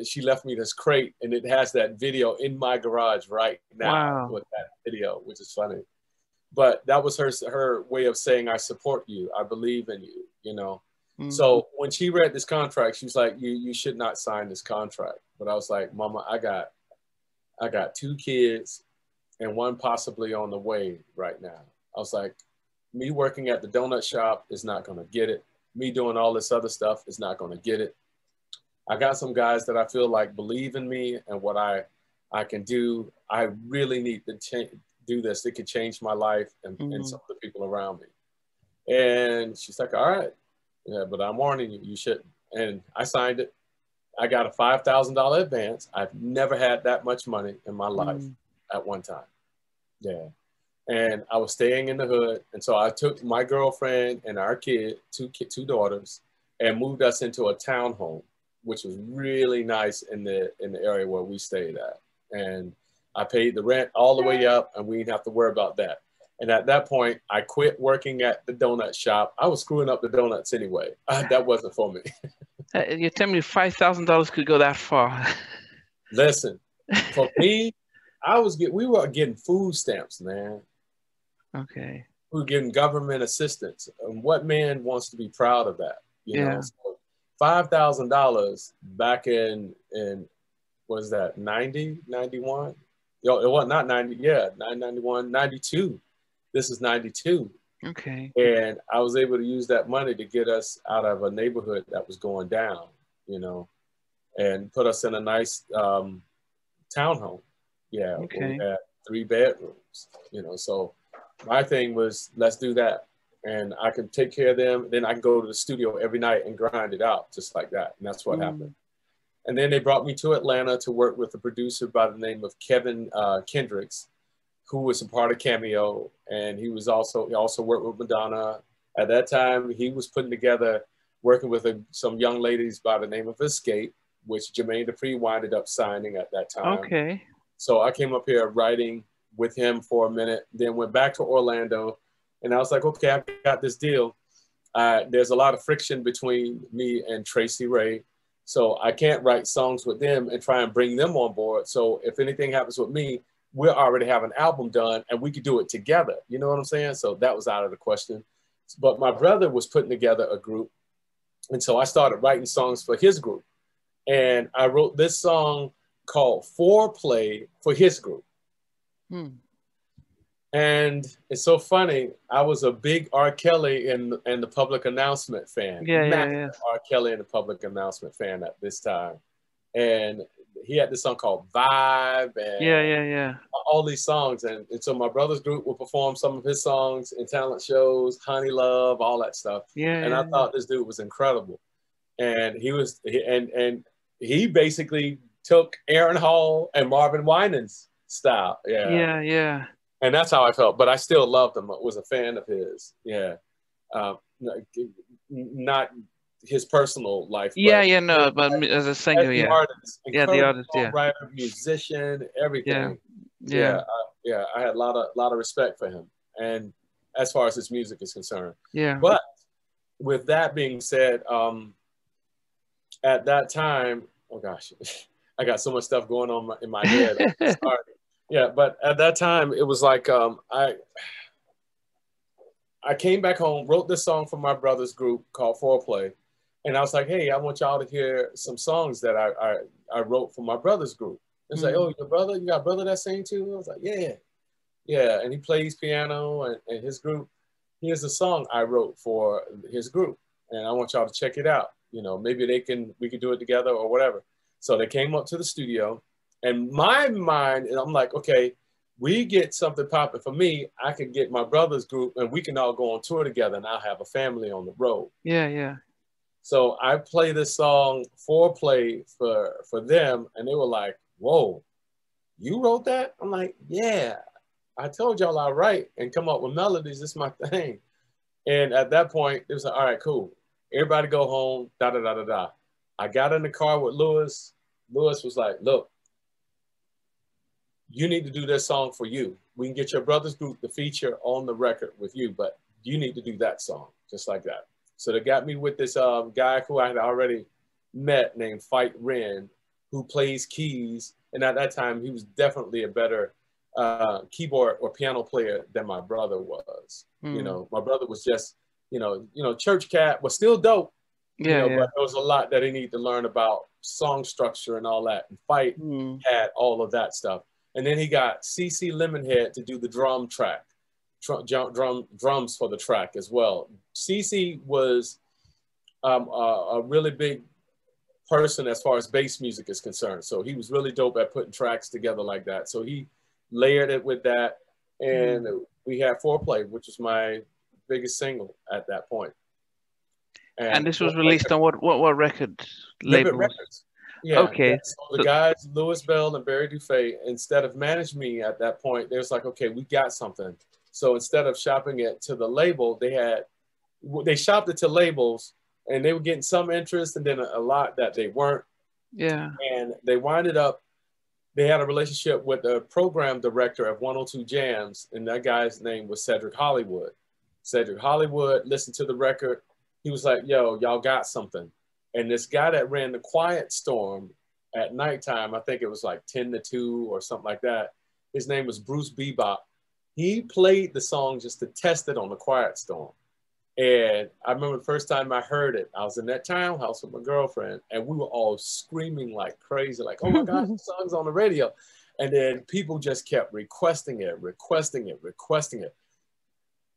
she left me this crate, and it has that video in my garage right now with that video, which is funny. But that was her way of saying, "I support you. I believe in you," you know? So when she read this contract, she was like, you should not sign this contract. But I was like, "Mama, I got 2 kids and one possibly on the way right now." I was like, me working at the donut shop is not going to get it. Me doing all this other stuff is not going to get it. I got some guys that I feel like believe in me and what I can do. I really need to do this. It could change my life and some of the people around me. And she's like, "All right, yeah, but I'm warning you, you shouldn't." And I signed it. I got a $5,000 advance. I've never had that much money in my life at one time. Yeah. And I was staying in the hood. And so I took my girlfriend and our kid, two daughters, and moved us into a townhome, which was really nice in the area where we stayed at. And I paid the rent all the way up, and we didn't have to worry about that. And at that point, I quit working at the donut shop. I was screwing up the donuts anyway. That wasn't for me. You're telling me $5,000 could go that far? Listen, for me, we were getting food stamps, man. Okay. We were getting government assistance. And what man wants to be proud of that? You know, so $5,000 back in what is that, 90, 91? Yo, it was not 90, 91, 92. This is 92. Okay. And I was able to use that money to get us out of a neighborhood that was going down, you know, and put us in a nice townhome. Yeah. Okay. We had 3 bedrooms, you know, so my thing was, let's do that. And I can take care of them. Then I can go to the studio every night and grind it out just like that. And that's what happened. And then they brought me to Atlanta to work with a producer by the name of Kevin Kendricks, who was a part of Cameo. And he also worked with Madonna. At that time, he was putting together, working with some young ladies by the name of Escape, which Jermaine Dupri winded up signing at that time. Okay. So I came up here writing with him for a minute, then went back to Orlando. And I was like, okay, I've got this deal. There's a lot of friction between me and Tracy Ray. So I can't write songs with them and try and bring them on board. So if anything happens with me, we'll already have an album done and we could do it together. You know what I'm saying? So that was out of the question. But my brother was putting together a group. And so I started writing songs for his group. And I wrote this song called Foreplay for his group. And it's so funny. I was a big R. Kelly and the Public Announcement fan. Yeah. R. Kelly and the Public Announcement fan at this time. And he had this song called Vibe and all these songs. And so my brother's group would perform some of his songs in talent shows, Honey Love, all that stuff. And I thought this dude was incredible. And he basically took Aaron Hall and Marvin Winans style. Yeah. And that's how I felt. But I still loved him. I was a fan of his. Yeah. Not his personal life. But as a singer, the artist, the artist, songwriter, musician, everything. I had a lot of respect for him. And as far as his music is concerned. But with that being said, at that time, oh gosh, I got so much stuff going on in my head. Sorry. Yeah, but at that time, it was like I came back home, wrote this song for my brother's group called Foreplay. And I was like, hey, I want y'all to hear some songs that I wrote for my brother's group. It's like, oh, your brother, you got a brother that sing too? I was like, yeah. Yeah, and he plays piano and his group. Here's a song I wrote for his group, and I want y'all to check it out. You know, maybe we could do it together or whatever. So they came up to the studio, and my mind, and I'm like, okay, we get something popping for me. I can get my brother's group, and we can all go on tour together, and I'll have a family on the road. Yeah, yeah. So I play this song Foreplay for them, and they were like, whoa, you wrote that? I'm like, yeah. I told y'all I write and come up with melodies. This is my thing. And at that point, it was like, all right, cool. Everybody go home, da-da-da-da-da. I got in the car with Lewis. Lewis was like, look, you need to do this song for you. We can get your brother's group to feature on the record with you, but you need to do that song, just like that. So they got me with this guy who I had already met named Fight Ren, who plays keys. And at that time, he was definitely a better keyboard or piano player than my brother was. You know, my brother was just, you know, church cat, was still dope. Yeah, but there was a lot that he needed to learn about song structure and all that. And Fight had all of that stuff. And then he got CC Lemonhead to do the drum track, drums for the track as well. CC was a really big person as far as bass music is concerned. So he was really dope at putting tracks together like that. So he layered it with that, and we had Foreplay, which was my biggest single at that point. And this was released on what record label? Records. Yeah. Okay. Yeah. So the guys, Louis Bell and Barry Dufay, instead of managing me at that point, they was like, okay, we got something. So instead of shopping it to the label, they shopped it to labels, and they were getting some interest, and then a lot that they weren't. Yeah. And they winded up. They had a relationship with the program director of 102 Jams, and that guy's name was Cedric Hollywood. Cedric Hollywood listened to the record. He was like, yo, y'all got something. And this guy that ran the Quiet Storm at nighttime, I think it was like 10 to 2 or something like that. His name was Bruce Bebop. He played the song just to test it on the Quiet Storm. And I remember the first time I heard it, I was in that townhouse with my girlfriend, and we were all screaming like crazy, like, oh my God, the song's on the radio. And then people just kept requesting it.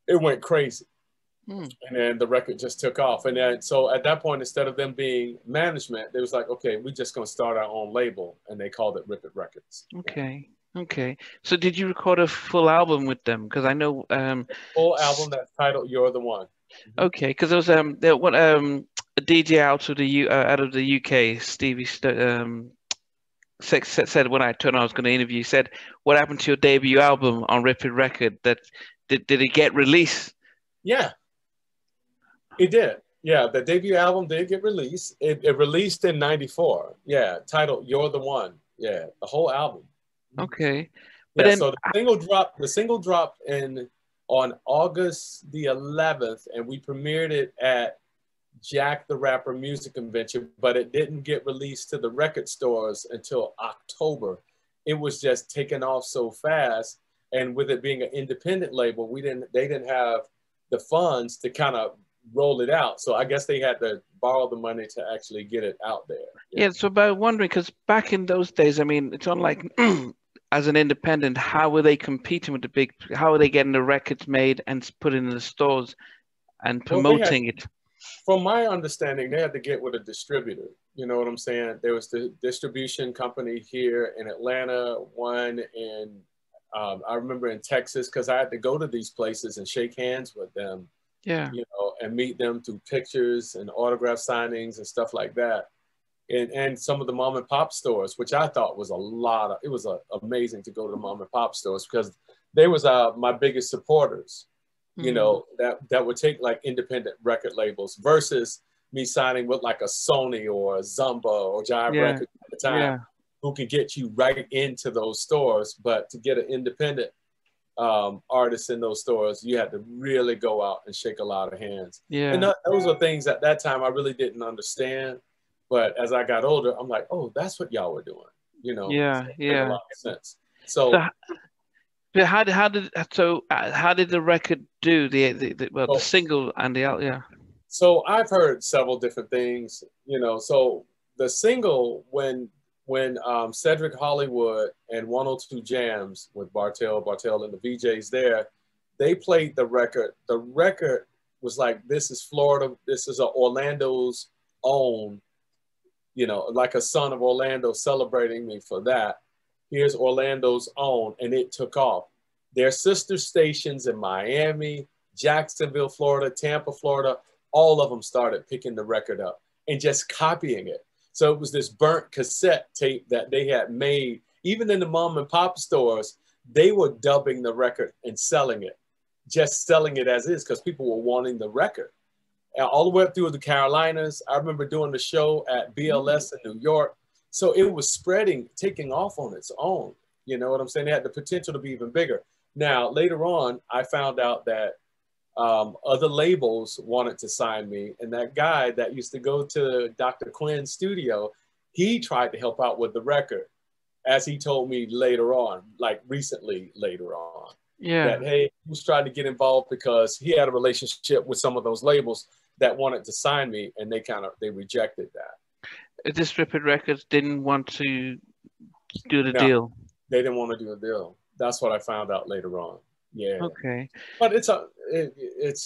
It went crazy. And then the record just took off. And then, so at that point, instead of them being management, they was like, okay, we're just going to start our own label. And they called it Rip It Records. Okay. Okay. So did you record a full album with them? Because I know... full album that's titled You're the One. Okay, because there was a DJ out of the UK, Stevie said when I told him I was going to interview, said, "What happened to your debut album on Rip It Record? That did it get released?" Yeah, it did. Yeah, the debut album did get released. It released in '94. Yeah, titled You're the One. Yeah, the whole album. Okay, but then, so the single dropped on August the 11th, and we premiered it at Jack the Rapper Music Convention, but it didn't get released to the record stores until October. It was just taken off so fast, and with it being an independent label, they didn't have the funds to kind of roll it out. So I guess they had to borrow the money to actually get it out there. Yeah, so by wondering, because back in those days, I mean, it's unlike as an independent, how were they competing with the big, how were they getting the records made and put in the stores and promoting it? From my understanding, they had to get with a distributor. You know what I'm saying? There was the distribution company here in Atlanta, one in, I remember in Texas, because I had to go to these places and shake hands with them. Yeah. You know, and meet them through pictures and autograph signings and stuff like that. And some of the mom and pop stores, which I thought was it was amazing to go to the mom and pop stores, because they was my biggest supporters, you know, that would take like independent record labels versus me signing with like a Sony or a Zumba or Jive Records at the time, who could get you right into those stores. But to get an independent artist in those stores, you had to really go out and shake a lot of hands. Yeah. And those are things at that time I really didn't understand. But as I got older, I'm like, oh, that's what y'all were doing, you know? Yeah, so it made a lot of sense. So But how did the record do? The single and the album? Yeah. So I've heard several different things, you know. So the single, when Cedric Hollywood and 102 Jams with Bartell and the VJs there, they played the record. The record was like, this is Florida, this is Orlando's own, you know, like a son of Orlando celebrating me for that. Here's Orlando's own, and it took off. Their sister stations in Miami, Jacksonville, Florida, Tampa, Florida, all of them started picking the record up and just copying it. So it was this burnt cassette tape that they had made. Even in the mom and pop stores, they were dubbing the record and selling it, just selling it as is, because people were wanting the record. And all the way up through the Carolinas. I remember doing the show at BLS in New York. So it was spreading, taking off on its own. You know what I'm saying? It had the potential to be even bigger. Now, later on, I found out that other labels wanted to sign me. And that guy that used to go to Dr. Quinn's studio, he tried to help out with the record, as he told me later on, like recently later on. Yeah. That, hey, he was trying to get involved because he had a relationship with some of those labels that wanted to sign me, and they rejected that. This Rip It Records didn't want to do the deal. They didn't want to do a deal. That's what I found out later on. Yeah. Okay. But it's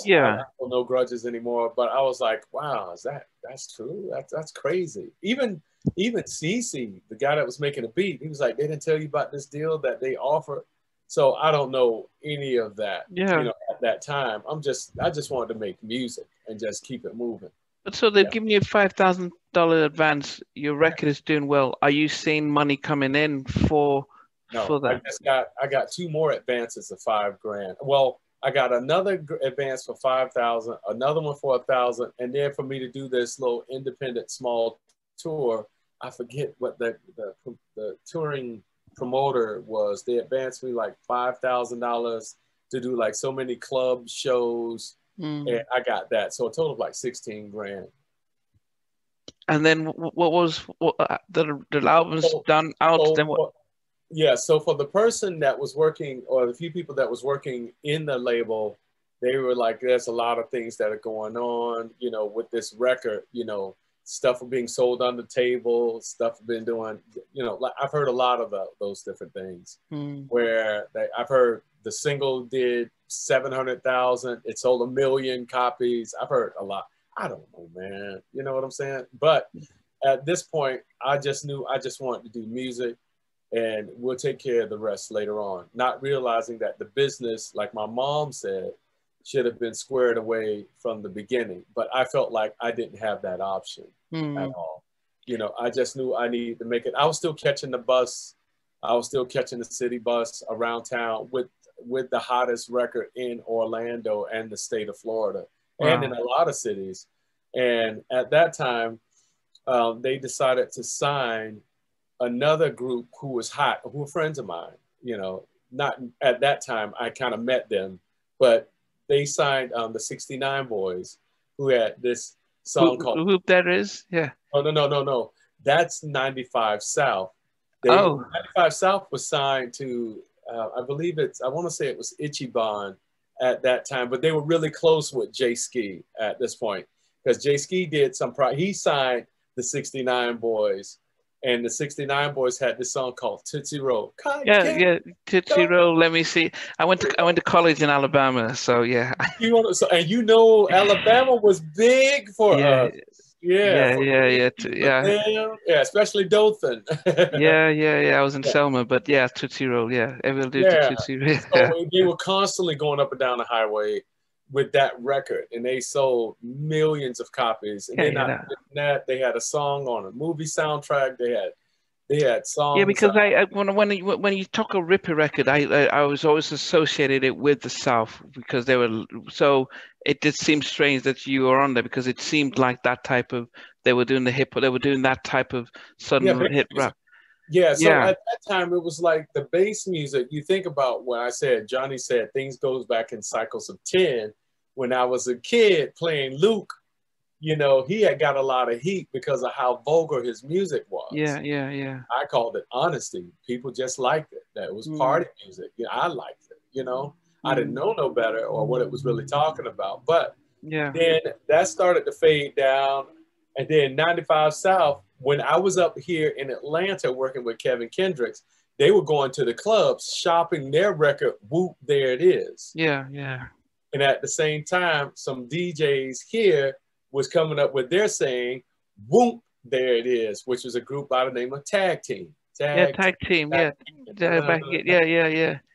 yeah. I don't no grudges anymore. But I was like, wow, that's true? That's crazy. Even CeCe, the guy that was making a beat, he was like, they didn't tell you about this deal that they offered. So I don't know any of that. Yeah. You know, at that time, I just wanted to make music and just keep it moving. But so they've given you a $5,000 advance. Your record is doing well. Are you seeing money coming in for that? I got 2 more advances of $5,000. Well, I got another advance for $5,000, another one for $1,000, and then for me to do this little independent small tour, I forget what the touring promoter was. They advanced me like $5,000 to do like so many club shows, and I got that. So a total of like $16,000. And then what was the album's done out? So, then what? Yeah, so for the person that was working, or the few people that was working in the label, they were like, there's a lot of things that are going on, you know, with this record, you know, stuff being sold on the table, stuff been doing, you know, like I've heard a lot of those different things where I've heard the single did 700,000, it sold 1 million copies. I've heard a lot. I don't know, man. You know what I'm saying? But at this point, I just knew I just wanted to do music, and we'll take care of the rest later on. Not realizing that the business, like my mom said, should have been squared away from the beginning. But I felt like I didn't have that option at all. You know, I just knew I needed to make it. I was still catching the bus. I was still catching the city bus around town with the hottest record in Orlando and the state of Florida, and in a lot of cities. And at that time, they decided to sign another group who was hot, who were friends of mine. You know, not at that time, I kind of met them, but they signed the 69 Boys, who had this song called... Who that is? Yeah. Oh, no. That's 95 South. 95 South was signed to, I want to say it was Ichiban at that time, but they were really close with Jay Ski at this point, because Jay Ski did he signed the 69 Boys, and the 69 Boys had this song called Tootsie Roll. Yeah, Tootsie Roll. Let me see. I went to college in Alabama, so yeah. Alabama was big for us. Yeah, especially Dothan. I was in Selma, but yeah, Tootsie Roll, everyone did the Tootsie Roll. So they were constantly going up and down the highway with that record, and they sold millions of copies. And they had a song on a movie soundtrack. They had songs. Yeah, because when you talk a Ripper record, I was always associated it with the South, because they were so. It did seem strange that you were on there, because it seemed like that type of, they were doing the hip hop, they were doing that type of sudden hit rap. Yeah, so at that time it was like the bass music. You think about what I said, Johnny said things goes back in cycles of 10. When I was a kid playing Luke, you know, he had got a lot of heat because of how vulgar his music was. Yeah. I called it honesty. People just liked it. That it was party music. You know, I liked it. You know, I didn't know no better or what it was really talking about. But then that started to fade down. And then 95 South, when I was up here in Atlanta working with Kevin Kendricks, they were going to the clubs, shopping their record, Whoop, There It Is. Yeah, yeah. And at the same time, some DJs here was coming up with their saying, Whoop, There It Is, which was a group by the name of Tag Team. Tag Team. And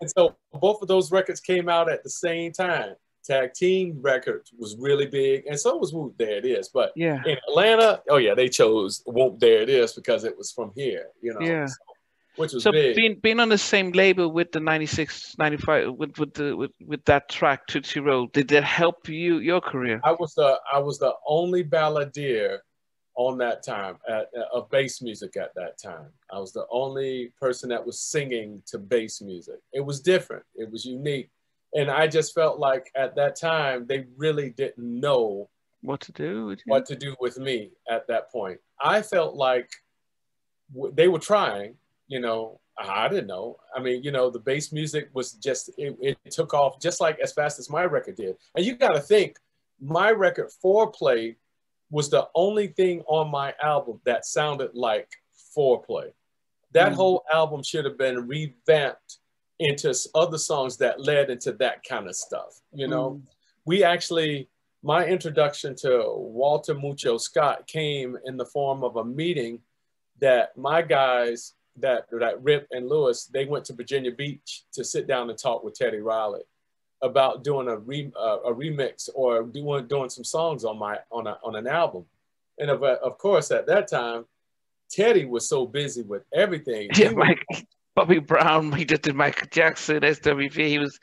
so both of those records came out at the same time. Tag Team record was really big, and so was Whoop, There It Is. But in Atlanta, oh yeah, they chose Whoop, There It Is because it was from here, you know. Yeah. So, which was so big. being on the same label with the 96, 95, with that track Tootsie Roll, did that help your career? I was the only balladeer on that time of bass music at that time. I was the only person that was singing to bass music. It was different. It was unique. And I just felt like at that time, they really didn't know what to do with me at that point. I felt like they were trying, you know, I didn't know. I mean, you know, the bass music was just, it took off just like as fast as my record did. And you got to think, my record Foreplay was the only thing on my album that sounded like Foreplay. That whole album should have been revamped into other songs that led into that kind of stuff. You know, we actually, my introduction to Walter Mucho Scott came in the form of a meeting that my guys, that Rip and Lewis, they went to Virginia Beach to sit down and talk with Teddy Riley about doing a remix or doing some songs on an album. And of course, at that time, Teddy was so busy with everything. Yeah, Bobby Brown, he just did Michael Jackson, SWV, he was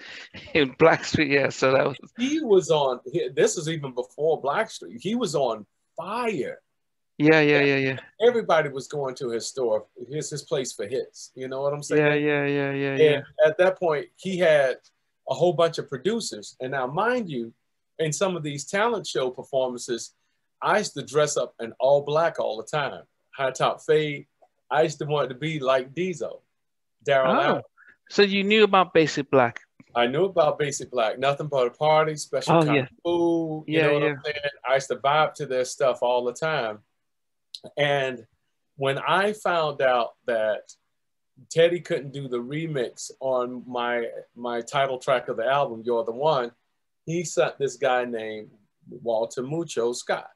in Blackstreet, yeah, so that was... He was on, this is even before Blackstreet, he was on fire. Yeah. Everybody was going to his store, his place for hits, you know what I'm saying? Yeah. And at that point, he had a whole bunch of producers. And now, mind you, in some of these talent show performances, I used to dress up in all black all the time. High top fade. I used to want to be like Diesel. Daryl. So you knew about Basic Black? I knew about Basic Black. Nothing but a party, special kind of food. You know what I'm saying? I used to vibe to their stuff all the time. And when I found out that Teddy couldn't do the remix on my title track of the album, You're the One, he sent this guy named Walter Mucho Scott,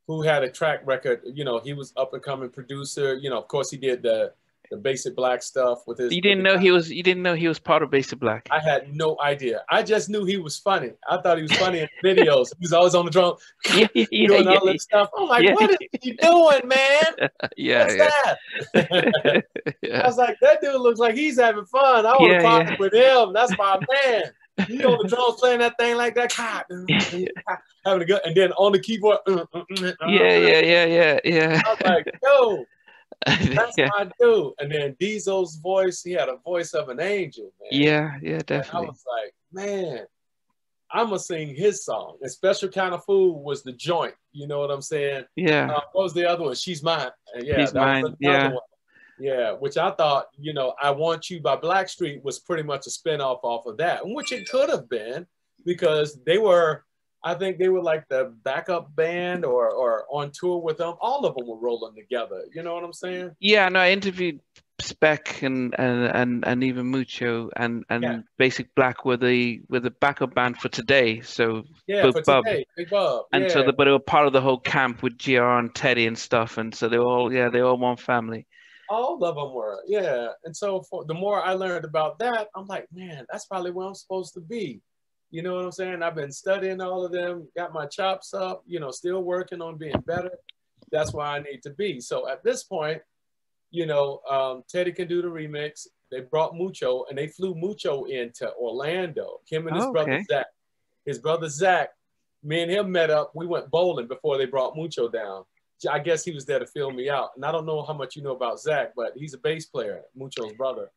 who had a track record. You know, he was up and coming producer. You know, of course, he did the Basic Black stuff with his. You didn't know he was part of Basic Black. I had no idea. I just knew he was funny. I thought he was funny in videos. He was always on the drum, doing all that stuff. I'm like, what is he doing, man? What's that? I was like, that dude looks like he's having fun. I want to party with him. That's my man. He on the drums playing that thing like that. Having a good, and then on the keyboard. Yeah. I was like, yo. That's my dude. And then Diesel's voice, he had a voice of an angel, man. Yeah, definitely. And I was like, man, I'm going to sing his song. And Special Kind of Food was the joint. You know what I'm saying? Yeah. What was the other one? She's Mine. Yeah, She's Mine. Was another one. Yeah, which I thought, you know, I Want You by Blackstreet was pretty much a spinoff off of that, which it could have been because I think they were like the backup band or on tour with them. All of them were rolling together. You know what I'm saying? Yeah, no, I interviewed Spec and even Mucho and Basic Black were the backup band for Today. So for Today, Big Bub. And so but they were part of the whole camp with GR and Teddy and stuff. And so they all one family. All of them were, yeah. And so the more I learned about that, I'm like, man, that's probably where I'm supposed to be. You know what I'm saying? I've been studying all of them, got my chops up, you know, still working on being better. That's where I need to be. So at this point, you know, Teddy can do the remix. They brought Mucho and they flew Mucho into Orlando. Him and his brother Zac. His brother Zac, me and him met up. We went bowling before they brought Mucho down. I guess he was there to fill me out. And I don't know how much you know about Zac, but he's a bass player, Mucho's brother.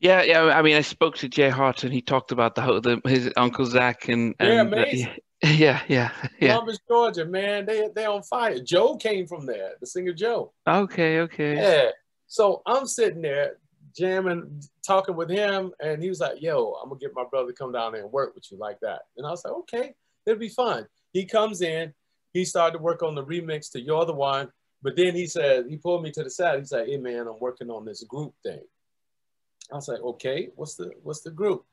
Yeah. I mean, I spoke to Jay Hart and he talked about his uncle Zac and amazing. Yeah. Columbus, Georgia, man, they on fire. Joe came from there, the singer Joe. Okay. Yeah. So I'm sitting there. jamming, talking with him, and he was like, yo, I'm gonna get my brother to come down there and work with you like that. And I was like, okay, it'll be fun. He comes in, he started to work on the remix to You're the One, but then he said, he pulled me to the side. He's like, hey man, I'm working on this group thing. I was like, okay, what's the group?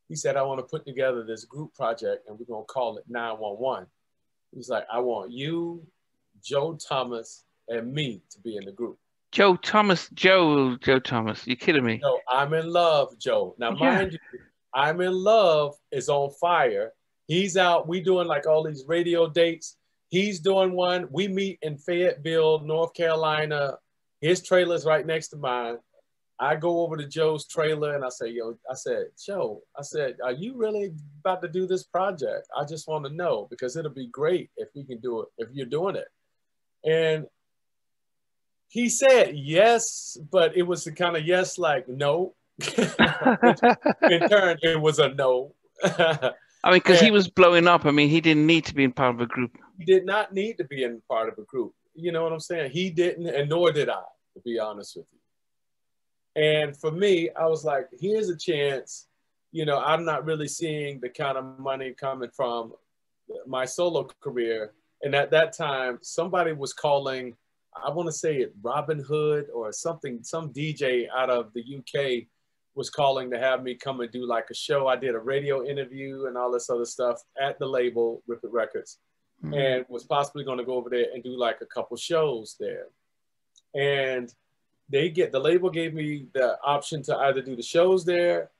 He said, I want to put together this group project and we're gonna call it 911. He's like, I want you, Joe Thomas, and me to be in the group. Joe Thomas. You're kidding me. No, I'm in Love, Joe. Now, mind you, I'm in Love is on fire. He's out. We doing like all these radio dates. He's doing one. We meet in Fayetteville, North Carolina. His trailer's right next to mine. I go over to Joe's trailer and I say, Joe, are you really about to do this project? I just want to know, because it'll be great if we can do it, if you're doing it. And he said yes, but it was the kind of yes like no. In turn, it was a no. I mean, because he was blowing up. I mean, he didn't need to be in part of a group. He did not need to be in part of a group. You know what I'm saying? He didn't, and nor did I, to be honest with you. And for me, I was like, here's a chance. You know, I'm not really seeing the kind of money coming from my solo career. And at that time, somebody was calling, I want to say it Robin Hood or something, some DJ out of the UK was calling to have me come and do like a show. I did a radio interview and all this other stuff at the label, Rip It Records, and was possibly going to go over there and do like a couple shows there. And the label gave me the option to either do the shows there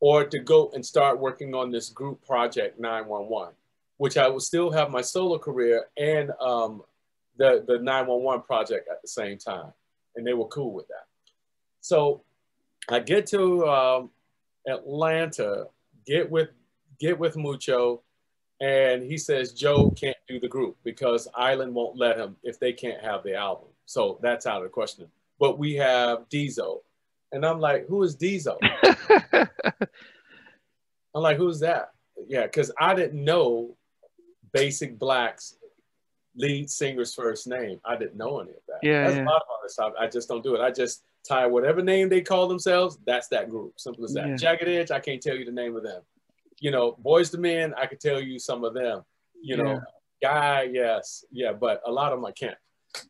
or to go and start working on this group project 911, which I would still have my solo career and the 911 project at the same time. And they were cool with that. So I get to Atlanta, get with Mucho, and he says Joe can't do the group because Island won't let him if they can't have the album. So that's out of the question. But we have Diesel. And I'm like, who is Diesel? I'm like, who's that? Yeah, because I didn't know Basic Black's lead singer's first name. I didn't know any of that. Yeah, that's a lot of artists. I just don't do it. I just tie whatever name they call themselves, that's that group. Simple as that. Yeah. Jagged Edge, I can't tell you the name of them. You know, Boys to Men, I could tell you some of them. You know, Guy, yes. Yeah, but a lot of them I can't.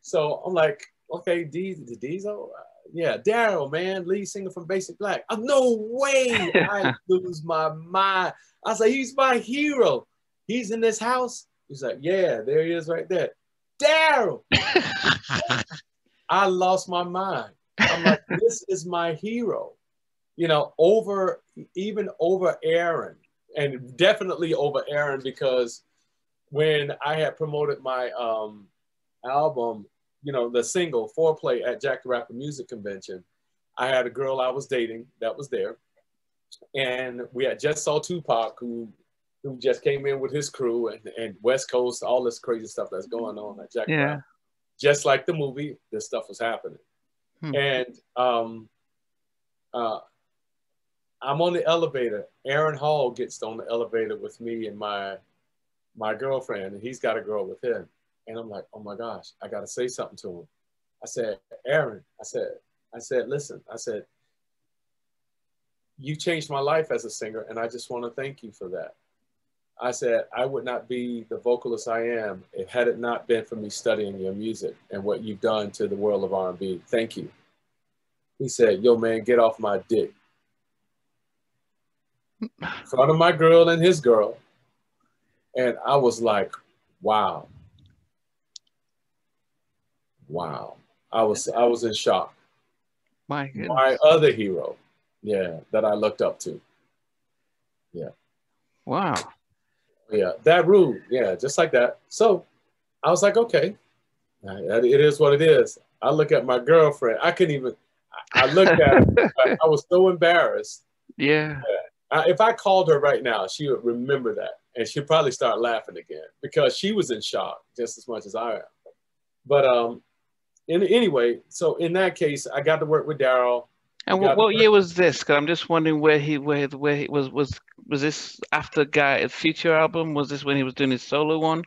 So I'm like, okay, Diesel? Yeah, Daryl, man, lead singer from Basic Black. Oh, no way! I lose my mind. I was like, he's my hero. He's in this house. He's like, yeah, there he is right there. Daryl! I lost my mind. I'm like, this is my hero. You know, even over Aaron, and definitely over Aaron, because when I had promoted my album, you know, the single Foreplay at Jack the Rapper Music Convention, I had a girl I was dating that was there. And we had just saw Tupac, who just came in with his crew and West Coast, all this crazy stuff that's going on at Jack the Rapper. Just like the movie, this stuff was happening. And I'm on the elevator. Aaron Hall gets on the elevator with me and my girlfriend, and he's got a girl with him. And I'm like, oh my gosh, I got to say something to him. I said, Aaron, I said, listen, I said, you changed my life as a singer, and I just want to thank you for that. I said, I would not be the vocalist I am had it not been for me studying your music and what you've done to the world of R&B. Thank you. He said, yo, man, get off my dick. In front of my girl and his girl. And I was like, wow. Wow. I was in shock. My goodness. My other hero, that I looked up to. Yeah. Wow. Yeah, that rude. Yeah, just like that. So I was like, okay, it is what it is. I look at my girlfriend. I couldn't even, I looked at her. I was so embarrassed. Yeah. If I called her right now, she would remember that. And she'd probably start laughing again because she was in shock just as much as I am. But anyway, so in that case, I got to work with Daryl. And what year was this? Because I'm just wondering where he was this after Future album? Was this when he was doing his solo one?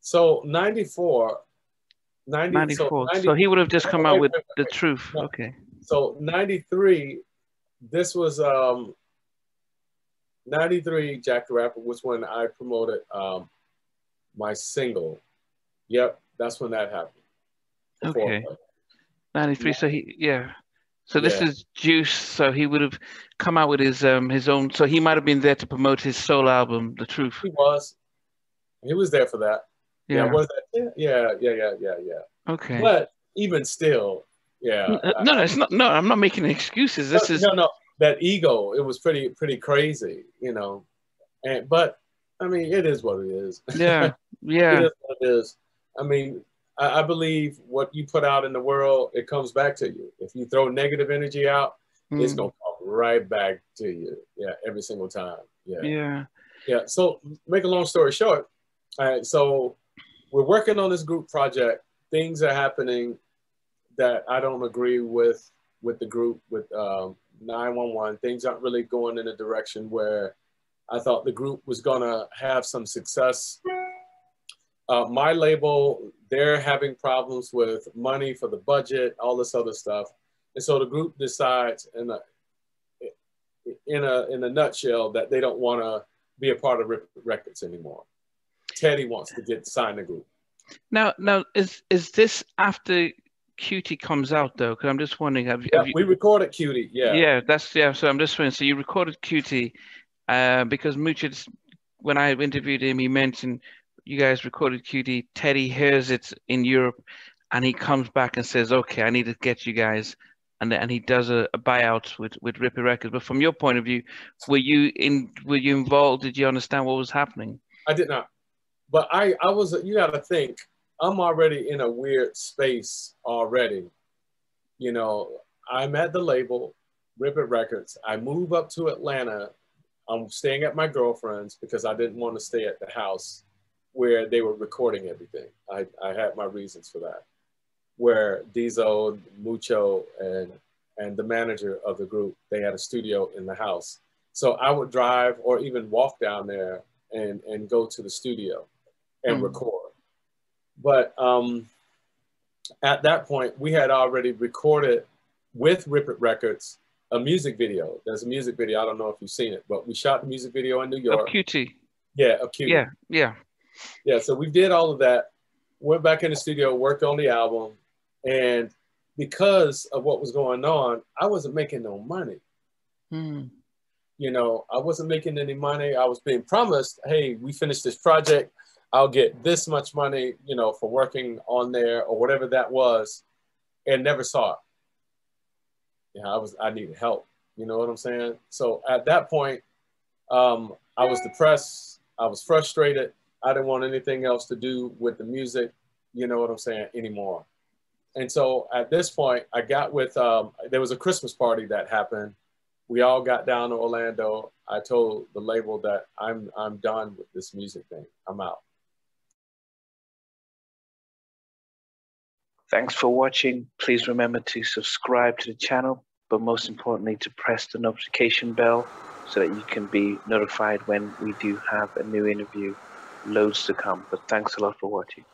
So 94. So he would have just come out with The Truth. No. Okay. So 93, this was 93, Jack the Rapper was when I promoted my single. Yep, that's when that happened. Okay. 93. So So this is Juice. So he would have come out with his own. So he might have been there to promote his solo album, The Truth. He was. He was there for that. Yeah. Was that? Yeah. Okay. But even still, yeah. No, it's not. No, I'm not making excuses. This is no. That ego, it was pretty crazy, you know. But I mean, it is what it is. Yeah. It is what it is. I mean, I believe what you put out in the world, it comes back to you. If you throw negative energy out, it's gonna come right back to you. Yeah, every single time. Yeah. So make a long story short, so we're working on this group project. Things are happening that I don't agree with the group, with 911. Things aren't really going in a direction where I thought the group was gonna have some success. My label, they're having problems with money for the budget, all this other stuff. And so the group decides in a nutshell that they don't want to be a part of Rip Records anymore. Teddy wants to sign the group. Now is this after Cutie comes out though? Because I'm just wondering, have you... We recorded Cutie, Yeah, so I'm just wondering, so you recorded Cutie because Mooch, when I interviewed him, he mentioned you guys recorded Cutie. Teddy hears it in Europe, and he comes back and says, "Okay, I need to get you guys," and he does a buyout with Ripper Records. But from your point of view, were you involved? Did you understand what was happening? I did not, but I was. You got to think, I'm already in a weird space already. You know, I'm at the label, Ripper Records. I move up to Atlanta. I'm staying at my girlfriend's because I didn't want to stay at the house where they were recording everything. I had my reasons for that. Where Diesel, Mucho, and the manager of the group, they had a studio in the house. So I would drive or even walk down there and go to the studio and record. But at that point, we had already recorded with Rip Records a music video. There's a music video. I don't know if you've seen it, but we shot the music video in New York. Of Cutie. Yeah, of Cutie. Yeah, so we did all of that, went back in the studio, worked on the album, and because of what was going on, I wasn't making no money. You know, I wasn't making any money. I was being promised, hey, we finished this project, I'll get this much money, you know, for working on there or whatever that was, and never saw it. Yeah, I needed help. You know what I'm saying? So at that point, I was depressed. I was frustrated. I didn't want anything else to do with the music, you know what I'm saying, anymore. And so at this point, I got with, there was a Christmas party that happened. We all got down to Orlando. I told the label that I'm done with this music thing. I'm out. Thanks for watching. Please remember to subscribe to the channel, but most importantly, to press the notification bell so that you can be notified when we do have a new interview. Loads to come, but thanks a lot for watching.